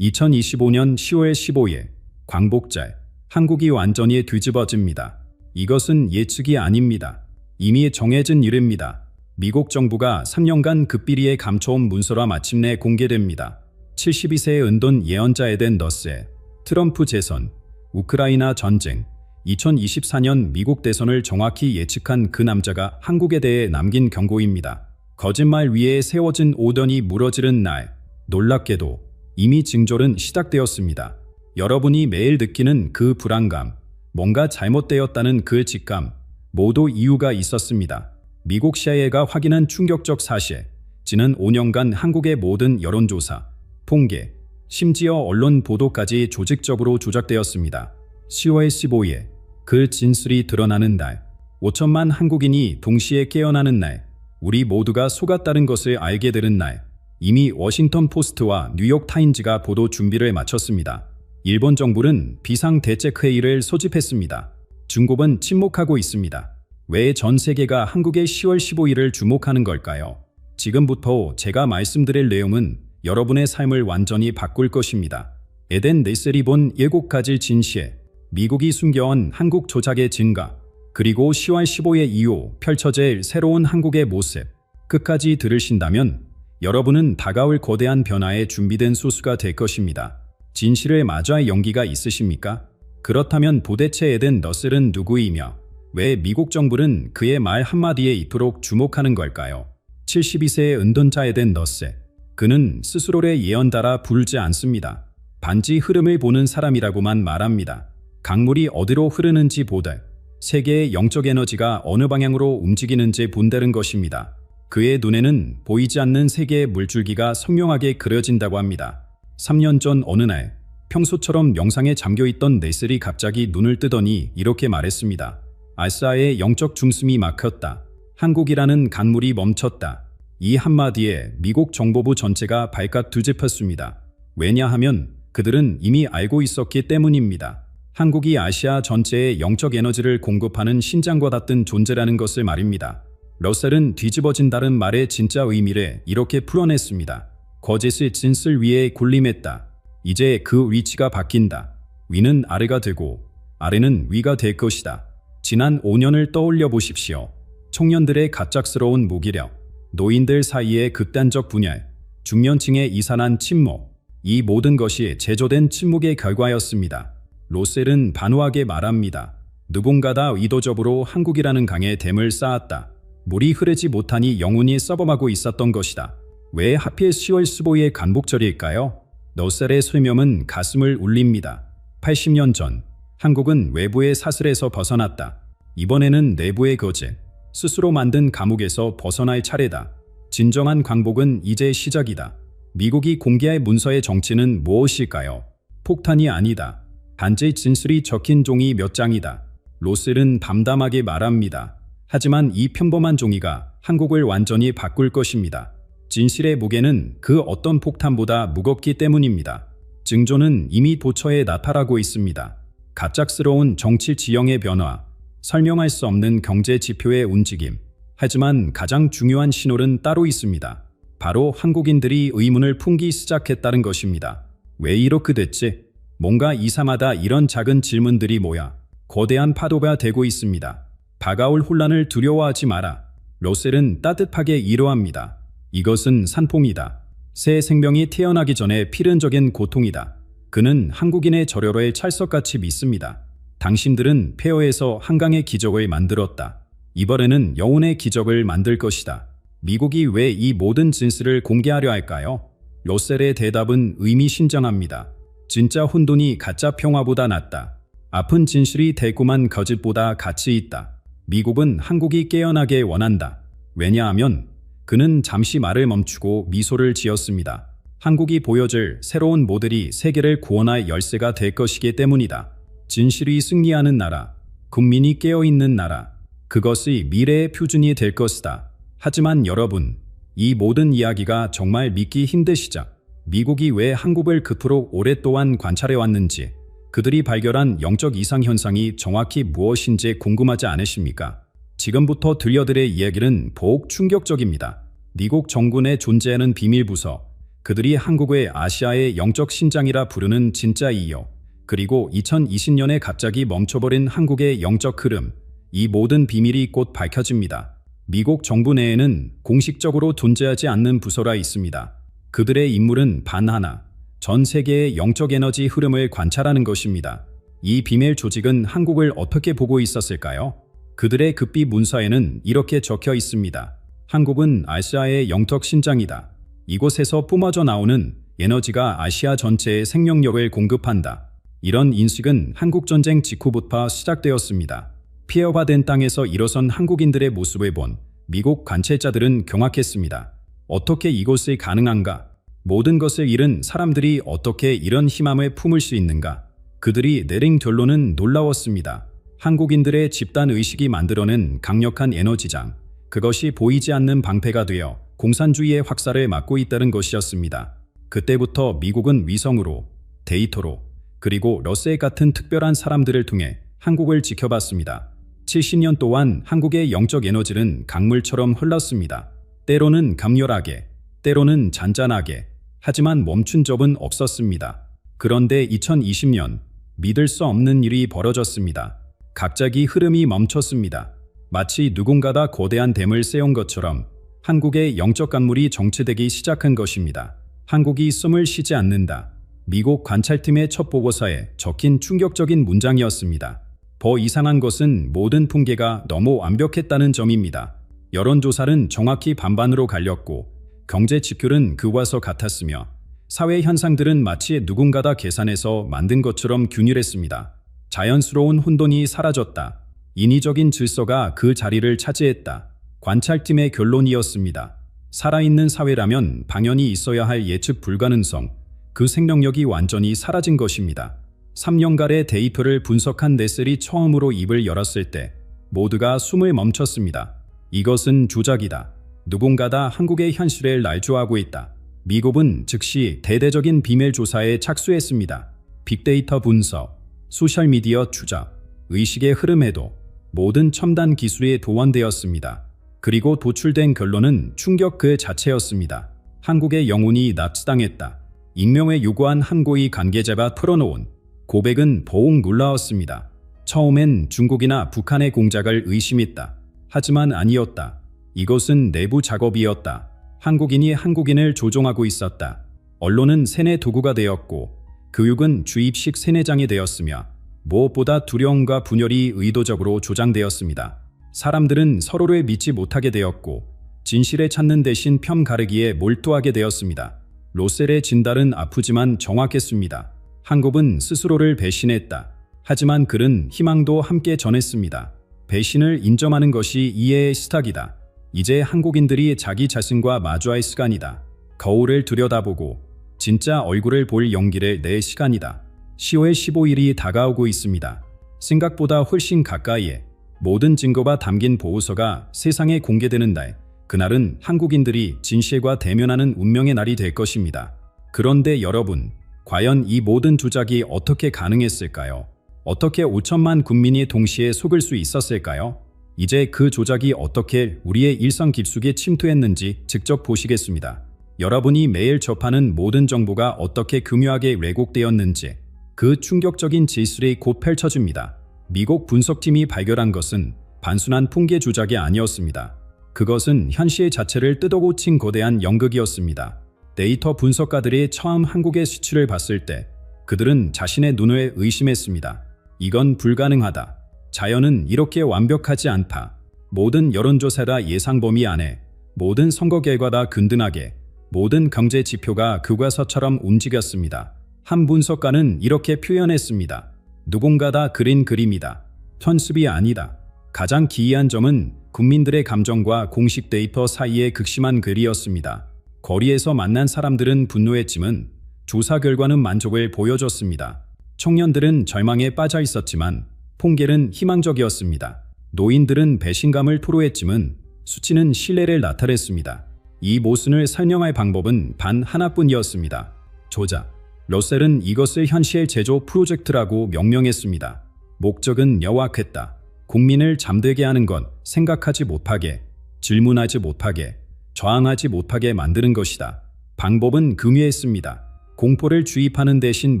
2025년 10월 15일, 광복절, 한국이 완전히 뒤집어집니다. 이것은 예측이 아닙니다. 이미 정해진 일입니다. 미국 정부가 3년간 급비리에 감춰온 문서가 마침내 공개됩니다. 72세의 은돈 예언자 에덴 러셀, 트럼프 재선, 우크라이나 전쟁, 2024년 미국 대선을 정확히 예측한 그 남자가 한국에 대해 남긴 경고입니다. 거짓말 위에 세워진 오던이 무너지는 날, 놀랍게도 이미 징조는 시작되었습니다. 여러분이 매일 느끼는 그 불안감, 뭔가 잘못되었다는 그 직감, 모두 이유가 있었습니다. 미국 CIA가 확인한 충격적 사실, 지난 5년간 한국의 모든 여론조사, 통계, 심지어 언론 보도까지 조직적으로 조작되었습니다. 10월 15일, 그 진술이 드러나는 날, 5천만 한국인이 동시에 깨어나는 날, 우리 모두가 속았다는 것을 알게 되는 날, 이미 워싱턴 포스트와 뉴욕 타임즈가 보도 준비를 마쳤습니다. 일본 정부는 비상대책회의를 소집했습니다. 중국은 침묵하고 있습니다. 왜 전 세계가 한국의 10월 15일을 주목하는 걸까요? 지금부터 제가 말씀드릴 내용은 여러분의 삶을 완전히 바꿀 것입니다. 에덴 레셀이 본 7가지 진실, 미국이 숨겨온 한국 조작의 증거, 그리고 10월 15일 이후 펼쳐질 새로운 한국의 모습, 끝까지 들으신다면 여러분은 다가올 거대한 변화에 준비된 소수가 될 것입니다. 진실을 마주할 용기가 있으십니까? 그렇다면 도대체 에덴 러셀은 누구이며 왜 미국 정부는 그의 말 한마디에 이토록 주목하는 걸까요? 72세의 은둔자 에덴 러셀. 그는 스스로를 예언 따라 부르지 않습니다. 반지 흐름을 보는 사람이라고만 말합니다. 강물이 어디로 흐르는지 보되 세계의 영적 에너지가 어느 방향으로 움직이는지 본다는 것입니다. 그의 눈에는 보이지 않는 세계의 물줄기가 선명하게 그려진다고 합니다. 3년 전 어느 날 평소처럼 명상에 잠겨있던 네셀이 갑자기 눈을 뜨더니 이렇게 말했습니다. 알사의 영적 중심이 막혔다. 한국이라는 강물이 멈췄다. 이 한마디에 미국 정보부 전체가 발칵 뒤집혔습니다. 왜냐하면 그들은 이미 알고 있었기 때문입니다. 한국이 아시아 전체에 영적 에너지를 공급하는 신장과 같은 존재라는 것을 말입니다. 러셀은 뒤집어진다는 말의 진짜 의미를 이렇게 풀어냈습니다. 거짓의 진실 위에 군림했다. 이제 그 위치가 바뀐다. 위는 아래가 되고 아래는 위가 될 것이다. 지난 5년을 떠올려 보십시오. 청년들의 갑작스러운 무기력, 노인들 사이의 극단적 분열, 중년층의 이산한 침묵, 이 모든 것이 제조된 침묵의 결과였습니다. 로셀은 단호하게 말합니다. 누군가가 의도적으로 한국이라는 강에 댐을 쌓았다. 물이 흐르지 못하니 영혼이 썩어가고 있었던 것이다. 왜 하필 10월 15일의 간복절일까요? 로셀의 설명은 가슴을 울립니다. 80년 전 한국은 외부의 사슬에서 벗어났다. 이번에는 내부의 거짓, 스스로 만든 감옥에서 벗어날 차례다. 진정한 광복은 이제 시작이다. 미국이 공개할 문서의 정체는 무엇일까요? 폭탄이 아니다. 단지 진실이 적힌 종이 몇 장이다. 로셀은 담담하게 말합니다. 하지만 이 평범한 종이가 한국을 완전히 바꿀 것입니다. 진실의 무게는 그 어떤 폭탄보다 무겁기 때문입니다. 징조는 이미 도처에 나타나고 있습니다. 갑작스러운 정치 지형의 변화, 설명할 수 없는 경제 지표의 움직임. 하지만 가장 중요한 신호는 따로 있습니다. 바로 한국인들이 의문을 품기 시작했다는 것입니다. 왜 이렇게 됐지? 뭔가 이상하다. 이런 작은 질문들이 모여 거대한 파도가 되고 있습니다. 다가올 혼란을 두려워하지 마라. 로셀은 따뜻하게 위로합니다. 이것은 산풍이다. 새 생명이 태어나기 전에 필연적인 고통이다. 그는 한국인의 절여를 찰석같이 믿습니다. 당신들은 폐허에서 한강의 기적을 만들었다. 이번에는 영혼의 기적을 만들 것이다. 미국이 왜 이 모든 진실을 공개하려 할까요? 로셀의 대답은 의미심장합니다. 진짜 혼돈이 가짜 평화보다 낫다. 아픈 진실이 달콤한 거짓보다 가치 있다. 미국은 한국이 깨어나게 원한다. 왜냐하면 그는 잠시 말을 멈추고 미소를 지었습니다. 한국이 보여줄 새로운 모델이 세계를 구원할 열쇠가 될 것이기 때문이다. 진실이 승리하는 나라, 국민이 깨어있는 나라, 그것이 미래의 표준이 될 것이다. 하지만 여러분, 이 모든 이야기가 정말 믿기 힘드시죠? 미국이 왜 한국을 그토록 오랫동안 관찰해왔는지, 그들이 발견한 영적 이상 현상이 정확히 무엇인지 궁금하지 않으십니까? 지금부터 들려드릴 이야기는 더욱 충격적입니다. 미국 정군에 존재하는 비밀 부서, 그들이 한국의 아시아의 영적 신장이라 부르는 진짜 이유, 그리고 2020년에 갑자기 멈춰버린 한국의 영적 흐름, 이 모든 비밀이 곧 밝혀집니다. 미국 정부 내에는 공식적으로 존재하지 않는 부서가 있습니다. 그들의 임무는 단 하나, 전 세계의 영적 에너지 흐름을 관찰하는 것입니다. 이 비밀 조직은 한국을 어떻게 보고 있었을까요? 그들의 급비 문서에는 이렇게 적혀 있습니다. 한국은 아시아의 영적 신장이다. 이곳에서 뿜어져 나오는 에너지가 아시아 전체에 생명력을 공급한다. 이런 인식은 한국전쟁 직후부터 시작되었습니다. 폐허화된 땅에서 일어선 한국인들의 모습을 본 미국 관찰자들은 경악했습니다. 어떻게 이곳이 가능한가? 모든 것을 잃은 사람들이 어떻게 이런 희망을 품을 수 있는가? 그들이 내린 결론은 놀라웠습니다. 한국인들의 집단의식이 만들어낸 강력한 에너지장, 그것이 보이지 않는 방패가 되어 공산주의의 확산을 막고 있다는 것이었습니다. 그때부터 미국은 위성으로, 데이터로, 그리고 러셀 같은 특별한 사람들을 통해 한국을 지켜봤습니다. 70년 동안 한국의 영적 에너지는 강물처럼 흘렀습니다. 때로는 강렬하게, 때로는 잔잔하게, 하지만 멈춘 적은 없었습니다. 그런데 2020년, 믿을 수 없는 일이 벌어졌습니다. 갑자기 흐름이 멈췄습니다. 마치 누군가가 거대한 댐을 세운 것처럼 한국의 영적 강물이 정체되기 시작한 것입니다. 한국이 숨을 쉬지 않는다. 미국 관찰팀의 첫 보고서에 적힌 충격적인 문장이었습니다. 더 이상한 것은 모든 통계가 너무 완벽했다는 점입니다. 여론조사는 정확히 반반으로 갈렸고 경제 지표는 그와서 같았으며 사회 현상들은 마치 누군가가 계산해서 만든 것처럼 균일했습니다. 자연스러운 혼돈이 사라졌다. 인위적인 질서가 그 자리를 차지했다. 관찰팀의 결론이었습니다. 살아있는 사회라면 당연히 있어야 할 예측 불가능성, 그 생명력이 완전히 사라진 것입니다. 3년간의 데이터를 분석한 넷셀이 처음으로 입을 열었을 때 모두가 숨을 멈췄습니다. 이것은 조작이다. 누군가가 한국의 현실을 날조하고 있다. 미국은 즉시 대대적인 비밀 조사에 착수했습니다. 빅데이터 분석, 소셜미디어 추적, 의식의 흐름에도 모든 첨단 기술이 동원되었습니다. 그리고 도출된 결론은 충격 그 자체였습니다. 한국의 영혼이 납치당했다. 익명에 요구한 한 고위 관계자가 풀어놓은 고백은 더욱 놀라웠습니다. 처음엔 중국이나 북한의 공작을 의심했다. 하지만 아니었다. 이것은 내부 작업이었다. 한국인이 한국인을 조종하고 있었다. 언론은 세뇌 도구가 되었고 교육은 주입식 세뇌장이 되었으며 무엇보다 두려움과 분열이 의도적으로 조장되었습니다. 사람들은 서로를 믿지 못하게 되었고 진실을 찾는 대신 편 가르기에 몰두하게 되었습니다. 로셀의 진단은 아프지만 정확했습니다. 한국은 스스로를 배신했다. 하지만 그는 희망도 함께 전했습니다. 배신을 인정하는 것이 이해의 시작이다. 이제 한국인들이 자기 자신과 마주할 시간이다. 거울을 들여다보고 진짜 얼굴을 볼 용기를 낼 시간이다. 10월 15일이 다가오고 있습니다. 생각보다 훨씬 가까이에 모든 증거가 담긴 보고서가 세상에 공개되는 날, 그날은 한국인들이 진실과 대면하는 운명의 날이 될 것입니다. 그런데 여러분, 과연 이 모든 조작이 어떻게 가능했을까요? 어떻게 5천만 국민이 동시에 속을 수 있었을까요? 이제 그 조작이 어떻게 우리의 일상 깊숙이 침투했는지 직접 보시겠습니다. 여러분이 매일 접하는 모든 정보가 어떻게 교묘하게 왜곡되었는지 그 충격적인 진실이 곧 펼쳐집니다. 미국 분석팀이 발견한 것은 단순한 통계 조작이 아니었습니다. 그것은 현실 자체를 뜯어고친 거대한 연극이었습니다. 데이터 분석가들이 처음 한국의 수치를 봤을 때 그들은 자신의 눈을 의심했습니다. 이건 불가능하다. 자연은 이렇게 완벽하지 않다. 모든 여론조사가 예상 범위 안에, 모든 선거 결과가 균등하게, 모든 경제 지표가 교과서처럼 움직였습니다. 한 분석가는 이렇게 표현했습니다. 누군가가 그린 그림이다. 편습이 아니다. 가장 기이한 점은 국민들의 감정과 공식 데이터 사이의 극심한 거리였습니다. 거리에서 만난 사람들은 분노했지만 조사 결과는 만족을 보여줬습니다. 청년들은 절망에 빠져 있었지만 통계는 희망적이었습니다. 노인들은 배신감을 토로했지만 수치는 신뢰를 나타냈습니다. 이 모순을 설명할 방법은 단 하나뿐이었습니다. 조작. 러셀은 이것을 현실 제조 프로젝트라고 명명했습니다. 목적은 명확했다. 국민을 잠들게 하는 것, 생각하지 못하게, 질문하지 못하게, 저항하지 못하게 만드는 것이다. 방법은 금유했습니다. 공포를 주입하는 대신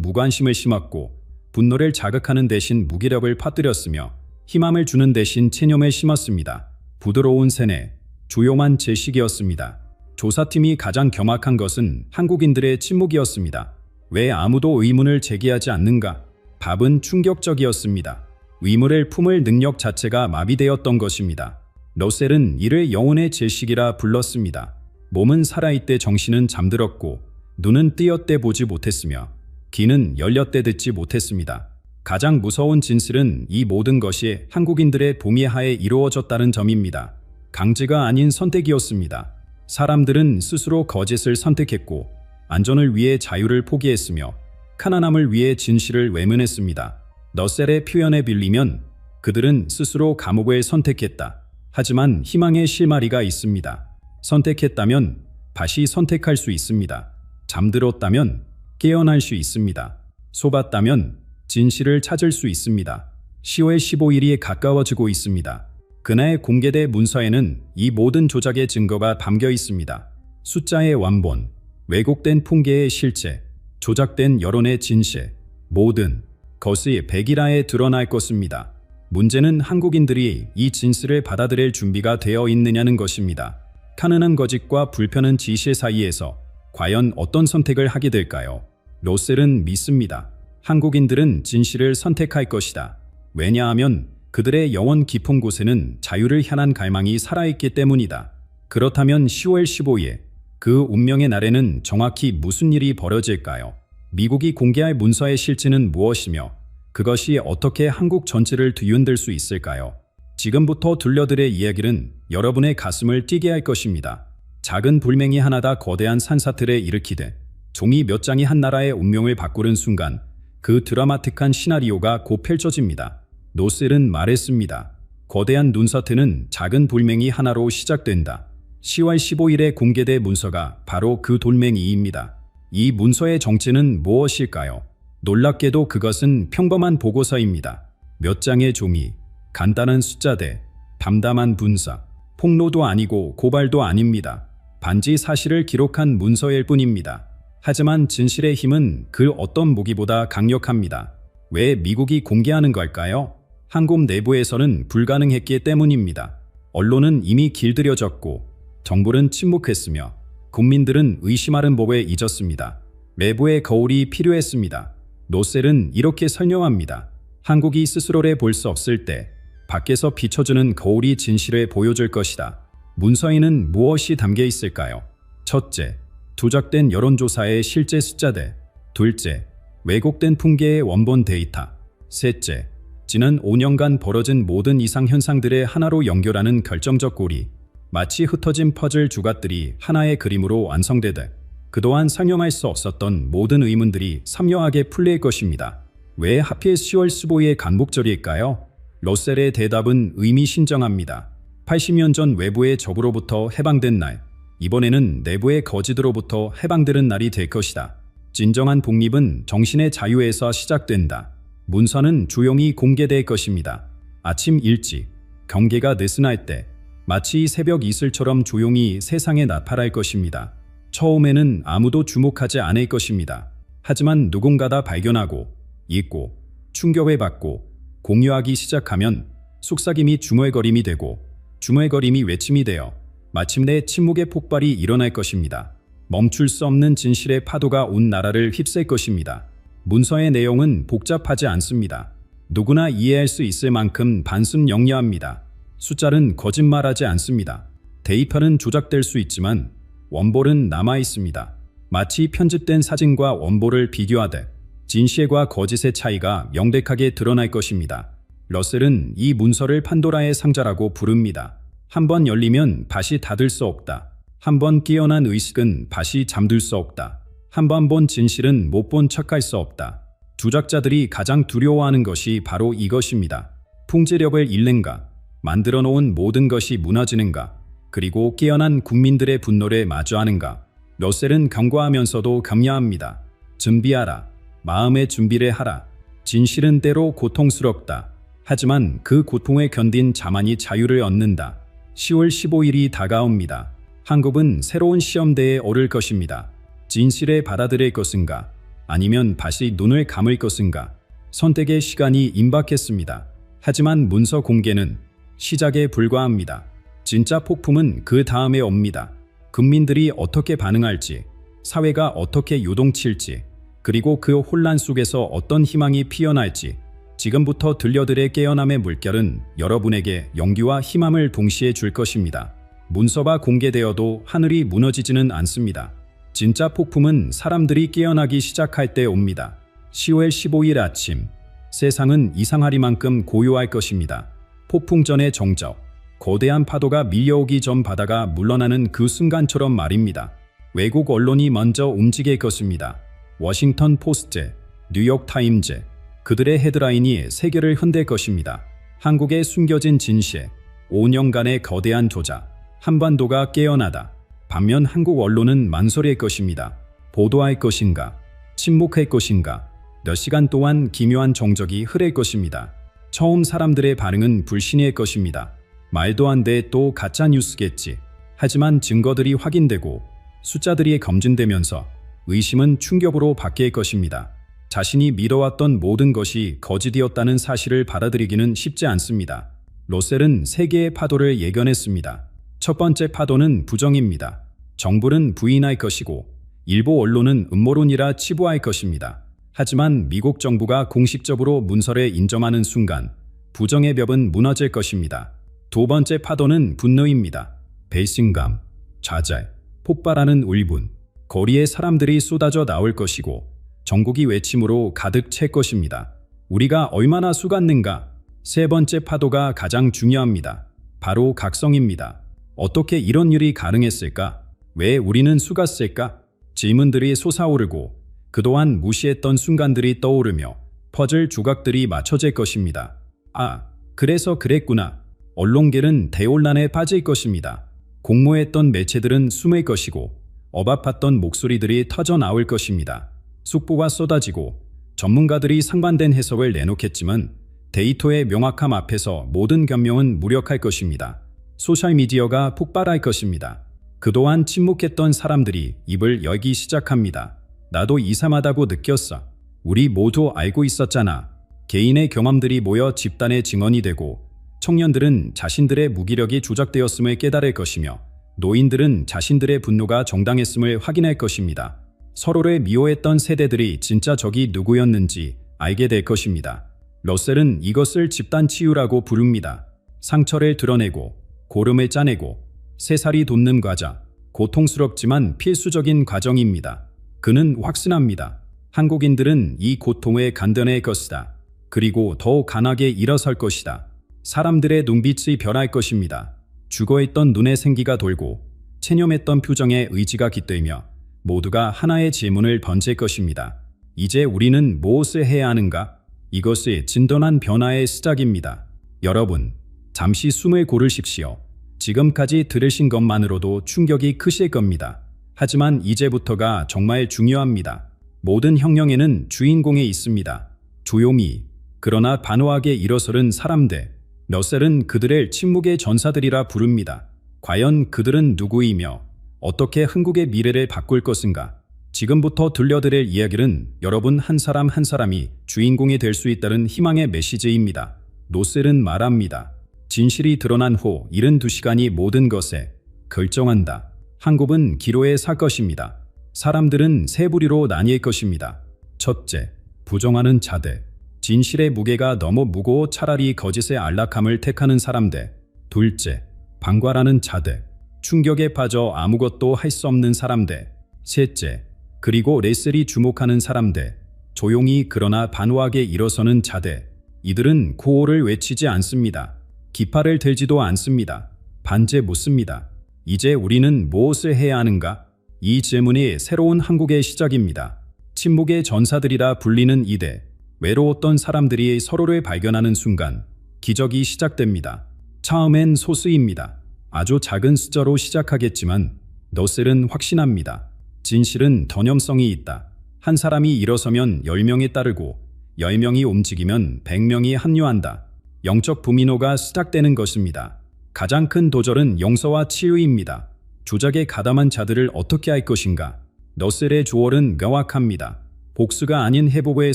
무관심을 심었고 분노를 자극하는 대신 무기력을 퍼뜨렸으며 희망을 주는 대신 체념을 심었습니다. 부드러운 세뇌, 조용한 제식이었습니다. 조사팀이 가장 경악한 것은 한국인들의 침묵이었습니다. 왜 아무도 의문을 제기하지 않는가? 답은 충격적이었습니다. 의문을 품을 능력 자체가 마비되었던 것입니다. 러셀은 이를 영혼의 제식이라 불렀습니다. 몸은 살아있되 정신은 잠들었고 눈은 뜨였대 보지 못했으며 귀는 열렸대 듣지 못했습니다. 가장 무서운 진실은 이 모든 것이 한국인들의 동의하에 이루어졌다는 점입니다. 강제가 아닌 선택이었습니다. 사람들은 스스로 거짓을 선택했고 안전을 위해 자유를 포기했으며 가난함을 위해 진실을 외면했습니다. 러셀의 표현에 빌리면 그들은 스스로 감옥을 선택했다. 하지만 희망의 실마리가 있습니다. 선택했다면 다시 선택할 수 있습니다. 잠들었다면 깨어날 수 있습니다. 속았다면 진실을 찾을 수 있습니다. 10월 15일이 가까워지고 있습니다. 그날 공개된 문서에는 이 모든 조작의 증거가 담겨 있습니다. 숫자의 완본, 왜곡된 통계의 실체, 조작된 여론의 진실, 모든 것이 백일화에 드러날 것입니다. 문제는 한국인들이 이 진실을 받아들일 준비가 되어 있느냐는 것입니다. 가능한 거짓과 불편한 진실 사이에서 과연 어떤 선택을 하게 될까요? 로셀은 믿습니다. 한국인들은 진실을 선택할 것이다. 왜냐하면 그들의 영혼 깊은 곳에는 자유를 향한 갈망이 살아있기 때문이다. 그렇다면 10월 15일 그 운명의 날에는 정확히 무슨 일이 벌어질까요? 미국이 공개할 문서의 실체는 무엇이며 그것이 어떻게 한국 전체를 뒤흔들 수 있을까요? 지금부터 들려드릴 이야기는 여러분의 가슴을 뛰게 할 것입니다. 작은 불맹이 하나다 거대한 산사틀에 일으키되 종이 몇 장이 한 나라의 운명을 바꾸는 순간 그 드라마틱한 시나리오가 곧 펼쳐집니다. 로셀은 말했습니다. 거대한 눈사태는 작은 돌멩이 하나로 시작된다. 10월 15일에 공개된 문서가 바로 그 돌멩이입니다. 이 문서의 정체는 무엇일까요? 놀랍게도 그것은 평범한 보고서입니다. 몇 장의 종이, 간단한 숫자대, 담담한 분사, 폭로도 아니고 고발도 아닙니다. 반지 사실을 기록한 문서일 뿐입니다. 하지만 진실의 힘은 그 어떤 무기보다 강력합니다. 왜 미국이 공개하는 걸까요? 한국 내부에서는 불가능했기 때문입니다. 언론은 이미 길들여졌고 정부는 침묵했으며 국민들은 의심하는 법에 잊었습니다. 외부의 거울이 필요했습니다. 로셀은 이렇게 설명합니다. 한국이 스스로를 볼 수 없을 때 밖에서 비춰주는 거울이 진실을 보여줄 것이다. 문서에는 무엇이 담겨 있을까요? 첫째, 조작된 여론조사의 실제 숫자들. 둘째, 왜곡된 풍계의 원본 데이터. 셋째, 지난 5년간 벌어진 모든 이상 현상들의 하나로 연결하는 결정적 고리. 마치 흩어진 퍼즐 조각들이 하나의 그림으로 완성되듯 그동안 상용할 수 없었던 모든 의문들이 선명하게 풀릴 것입니다. 왜 하필 10월 15일의 간목절일까요? 로셀의 대답은 의미심장합니다. 80년 전 외부의 적으로부터 해방된 날, 이번에는 내부의 거짓으로부터 해방되는 날이 될 것이다. 진정한 독립은 정신의 자유에서 시작된다. 문서는 조용히 공개될 것입니다. 아침 일찍, 경계가 느슨할 때 마치 새벽 이슬처럼 조용히 세상에 나타날 것입니다. 처음에는 아무도 주목하지 않을 것입니다. 하지만 누군가가 발견하고, 읽고, 충격을 받고, 공유하기 시작하면 속삭임이 중얼거림이 되고, 중얼거림이 외침이 되어 마침내 침묵의 폭발이 일어날 것입니다. 멈출 수 없는 진실의 파도가 온 나라를 휩쓸 것입니다. 문서의 내용은 복잡하지 않습니다. 누구나 이해할 수 있을 만큼 단순 영리합니다. 숫자는 거짓말하지 않습니다. 데이터는 조작될 수 있지만 원본은 남아 있습니다. 마치 편집된 사진과 원본을 비교하듯 진실과 거짓의 차이가 명백하게 드러날 것입니다. 러셀은 이 문서를 판도라의 상자라고 부릅니다. 한번 열리면 다시 닫을 수 없다. 한번 깨어난 의식은 다시 잠들 수 없다. 한번 본 진실은 못 본 척할 수 없다. 조작자들이 가장 두려워하는 것이 바로 이것입니다. 풍지력을 잃는가? 만들어 놓은 모든 것이 무너지는가? 그리고 깨어난 국민들의 분노를 마주하는가? 러셀은 경고하면서도 격려합니다. 준비하라. 마음의 준비를 하라. 진실은 때로 고통스럽다. 하지만 그 고통을 견딘 자만이 자유를 얻는다. 10월 15일이 다가옵니다. 한국은 새로운 시험대에 오를 것입니다. 진실을 받아들일 것인가? 아니면 다시 눈을 감을 것인가? 선택의 시간이 임박했습니다. 하지만 문서 공개는 시작에 불과합니다. 진짜 폭풍은 그 다음에 옵니다. 국민들이 어떻게 반응할지, 사회가 어떻게 요동칠지, 그리고 그 혼란 속에서 어떤 희망이 피어날지, 지금부터 들려드릴 깨어남의 물결은 여러분에게 용기와 희망을 동시에 줄 것입니다. 문서가 공개되어도 하늘이 무너지지는 않습니다. 진짜 폭풍은 사람들이 깨어나기 시작할 때 옵니다. 10월 15일 아침, 세상은 이상하리만큼 고요할 것입니다. 폭풍 전의 정적, 거대한 파도가 밀려오기 전 바다가 물러나는 그 순간처럼 말입니다. 외국 언론이 먼저 움직일 것입니다. 워싱턴 포스트, 뉴욕 타임즈, 그들의 헤드라인이 세계를 흔들 것입니다. 한국에 숨겨진 진실, 5년간의 거대한 조작, 한반도가 깨어나다. 반면 한국 언론은 망설일 것입니다. 보도할 것인가? 침묵할 것인가? 몇 시간 동안 기묘한 정적이 흐를 것입니다. 처음 사람들의 반응은 불신일 것입니다. 말도 안 돼 또 가짜 뉴스겠지. 하지만 증거들이 확인되고 숫자들이 검증되면서 의심은 충격으로 바뀔 것입니다. 자신이 믿어왔던 모든 것이 거짓이었다는 사실을 받아들이기는 쉽지 않습니다. 로셀은 세 개의 파도를 예견했습니다. 첫 번째 파도는 부정입니다. 정부는 부인할 것이고 일부 언론은 음모론이라 치부할 것입니다. 하지만 미국 정부가 공식적으로 문서를 인정하는 순간 부정의 벽은 무너질 것입니다. 두 번째 파도는 분노입니다. 배신감, 좌절, 폭발하는 울분, 거리에 사람들이 쏟아져 나올 것이고 전국이 외침으로 가득 찰 것입니다. 우리가 얼마나 속았는가? 세 번째 파도가 가장 중요합니다. 바로 각성입니다. 어떻게 이런 일이 가능했을까? 왜 우리는 속았을까? 질문들이 솟아오르고 그동안 무시했던 순간들이 떠오르며 퍼즐 조각들이 맞춰질 것입니다. 아, 그래서 그랬구나. 언론계는 대혼란에 빠질 것입니다. 공모했던 매체들은 숨을 것이고 억압했던 목소리들이 터져 나올 것입니다. 속보가 쏟아지고 전문가들이 상반된 해석을 내놓겠지만 데이터의 명확함 앞에서 모든 변명은 무력할 것입니다. 소셜미디어가 폭발할 것입니다. 그동안 침묵했던 사람들이 입을 열기 시작합니다. 나도 이상하다고 느꼈어. 우리 모두 알고 있었잖아. 개인의 경험들이 모여 집단의 증언이 되고 청년들은 자신들의 무기력이 조작되었음을 깨달을 것이며 노인들은 자신들의 분노가 정당했음을 확인할 것입니다. 서로를 미워했던 세대들이 진짜 적이 누구였는지 알게 될 것입니다. 러셀은 이것을 집단 치유라고 부릅니다. 상처를 드러내고 고름을 짜내고 새살이 돋는 과정, 고통스럽지만 필수적인 과정입니다. 그는 확신합니다. 한국인들은 이 고통에 간단할 것이다. 그리고 더 강하게 일어설 것이다. 사람들의 눈빛이 변할 것입니다. 죽어있던 눈에 생기가 돌고 체념했던 표정에 의지가 깃들며 모두가 하나의 질문을 던질 것입니다. 이제 우리는 무엇을 해야 하는가? 이것이 진정한 변화의 시작입니다. 여러분, 잠시 숨을 고르십시오. 지금까지 들으신 것만으로도 충격이 크실 겁니다. 하지만 이제부터가 정말 중요합니다. 모든 혁명에는 주인공이 있습니다. 조용히, 그러나 단호하게 일어서는 사람들. 러셀은 그들을 침묵의 전사들이라 부릅니다. 과연 그들은 누구이며 어떻게 한국의 미래를 바꿀 것인가? 지금부터 들려드릴 이야기는 여러분 한 사람 한 사람이 주인공이 될 수 있다는 희망의 메시지입니다. 러셀은 말합니다. 진실이 드러난 후 72시간이 모든 것에 결정한다. 한국은 기로에 살 것입니다. 사람들은 세 부류로 나뉠 것입니다. 첫째, 부정하는 자들. 진실의 무게가 너무 무거워 차라리 거짓의 안락함을 택하는 사람들. 둘째, 방관하는 자들. 충격에 빠져 아무것도 할 수 없는 사람들. 셋째, 그리고 레슬이 주목하는 사람들. 조용히 그러나 단호하게 일어서는 자들. 이들은 구호를 외치지 않습니다. 깃발을 들지도 않습니다. 반제 묻습니다. 이제 우리는 무엇을 해야 하는가? 이 질문이 새로운 한국의 시작입니다. 침묵의 전사들이라 불리는 이들. 외로웠던 사람들이 서로를 발견하는 순간 기적이 시작됩니다. 처음엔 소수입니다. 아주 작은 숫자로 시작하겠지만 러셀은 확신합니다. 진실은 전염성이 있다. 한 사람이 일어서면 10명이 따르고 10명이 움직이면 100명이 합류한다. 영적 부민호가 시작되는 것입니다. 가장 큰 도전은 용서와 치유입니다. 조작에 가담한 자들을 어떻게 할 것인가? 러셀의 조언은 명확합니다. 복수가 아닌 회복을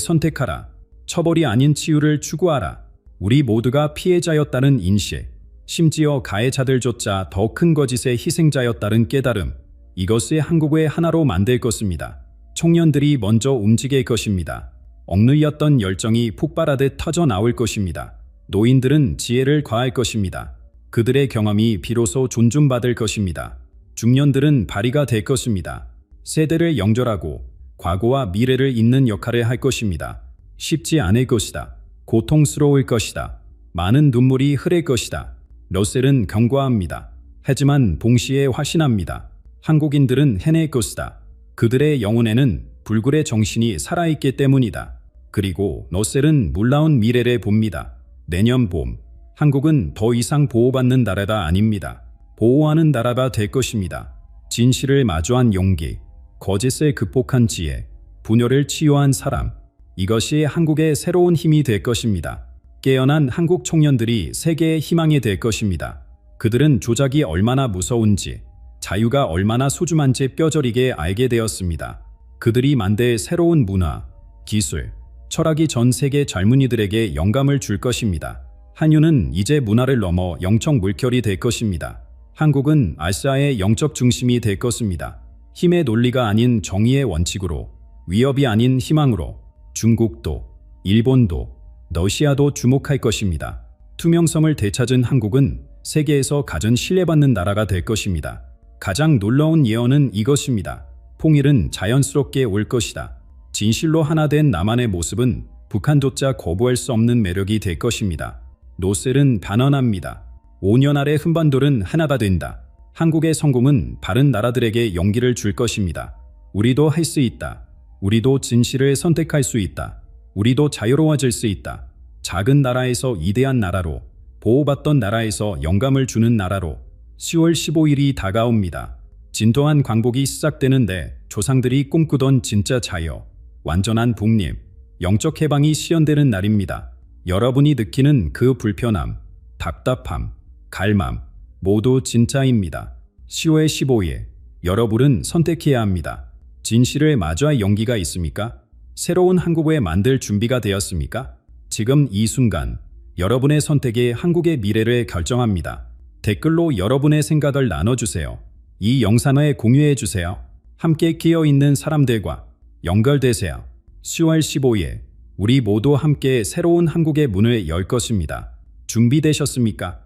선택하라. 처벌이 아닌 치유를 추구하라. 우리 모두가 피해자였다는 인식, 심지어 가해자들조차 더 큰 거짓의 희생자였다는 깨달음. 이것이 한국의 하나로 만들 것입니다. 청년들이 먼저 움직일 것입니다. 억눌렸던 열정이 폭발하듯 터져 나올 것입니다. 노인들은 지혜를 과할 것입니다. 그들의 경험이 비로소 존중받을 것입니다. 중년들은 발휘가 될 것입니다. 세대를 영절하고 과거와 미래를 잇는 역할을 할 것입니다. 쉽지 않을 것이다. 고통스러울 것이다. 많은 눈물이 흐를 것이다. 러셀은 경고합니다. 하지만 동시에 확신합니다. 한국인들은 해낼 것이다. 그들의 영혼에는 불굴의 정신이 살아있기 때문이다. 그리고 러셀은 놀라운 미래를 봅니다. 내년 봄, 한국은 더 이상 보호받는 나라가 아닙니다. 보호하는 나라가 될 것입니다. 진실을 마주한 용기, 거짓을 극복한 지혜, 분열을 치유한 사람. 이것이 한국의 새로운 힘이 될 것입니다. 깨어난 한국 청년들이 세계의 희망이 될 것입니다. 그들은 조작이 얼마나 무서운지, 자유가 얼마나 소중한지 뼈저리게 알게 되었습니다. 그들이 만들 새로운 문화, 기술, 철학이 전 세계 젊은이들에게 영감을 줄 것입니다. 한류는 이제 문화를 넘어 영적 물결이 될 것입니다. 한국은 아시아의 영적 중심이 될 것입니다. 힘의 논리가 아닌 정의의 원칙으로, 위협이 아닌 희망으로 중국도, 일본도, 러시아도 주목할 것입니다. 투명성을 되찾은 한국은 세계에서 가장 신뢰받는 나라가 될 것입니다. 가장 놀라운 예언은 이것입니다. 통일은 자연스럽게 올 것이다. 진실로 하나 된 남한의 모습은 북한조차 거부할 수 없는 매력이 될 것입니다. 노셀은 반언합니다. 5년 아래 한반도는 하나가 된다. 한국의 성공은 다른 나라들에게 용기를 줄 것입니다. 우리도 할 수 있다. 우리도 진실을 선택할 수 있다. 우리도 자유로워질 수 있다. 작은 나라에서 위대한 나라로, 보호받던 나라에서 영감을 주는 나라로 10월 15일이 다가옵니다. 진정한 광복이 시작되는데 조상들이 꿈꾸던 진짜 자유, 완전한 독립, 영적 해방이 실현되는 날입니다. 여러분이 느끼는 그 불편함, 답답함, 갈망 모두 진짜입니다. 10월 15일 여러분은 선택해야 합니다. 진실을 마주할 용기가 있습니까? 새로운 한국을 만들 준비가 되었습니까? 지금 이 순간 여러분의 선택이 한국의 미래를 결정합니다. 댓글로 여러분의 생각을 나눠주세요. 이 영상을 공유해주세요. 함께 끼어있는 사람들과 연결되세요. 10월 15일 우리 모두 함께 새로운 한국의 문을 열 것입니다. 준비되셨습니까?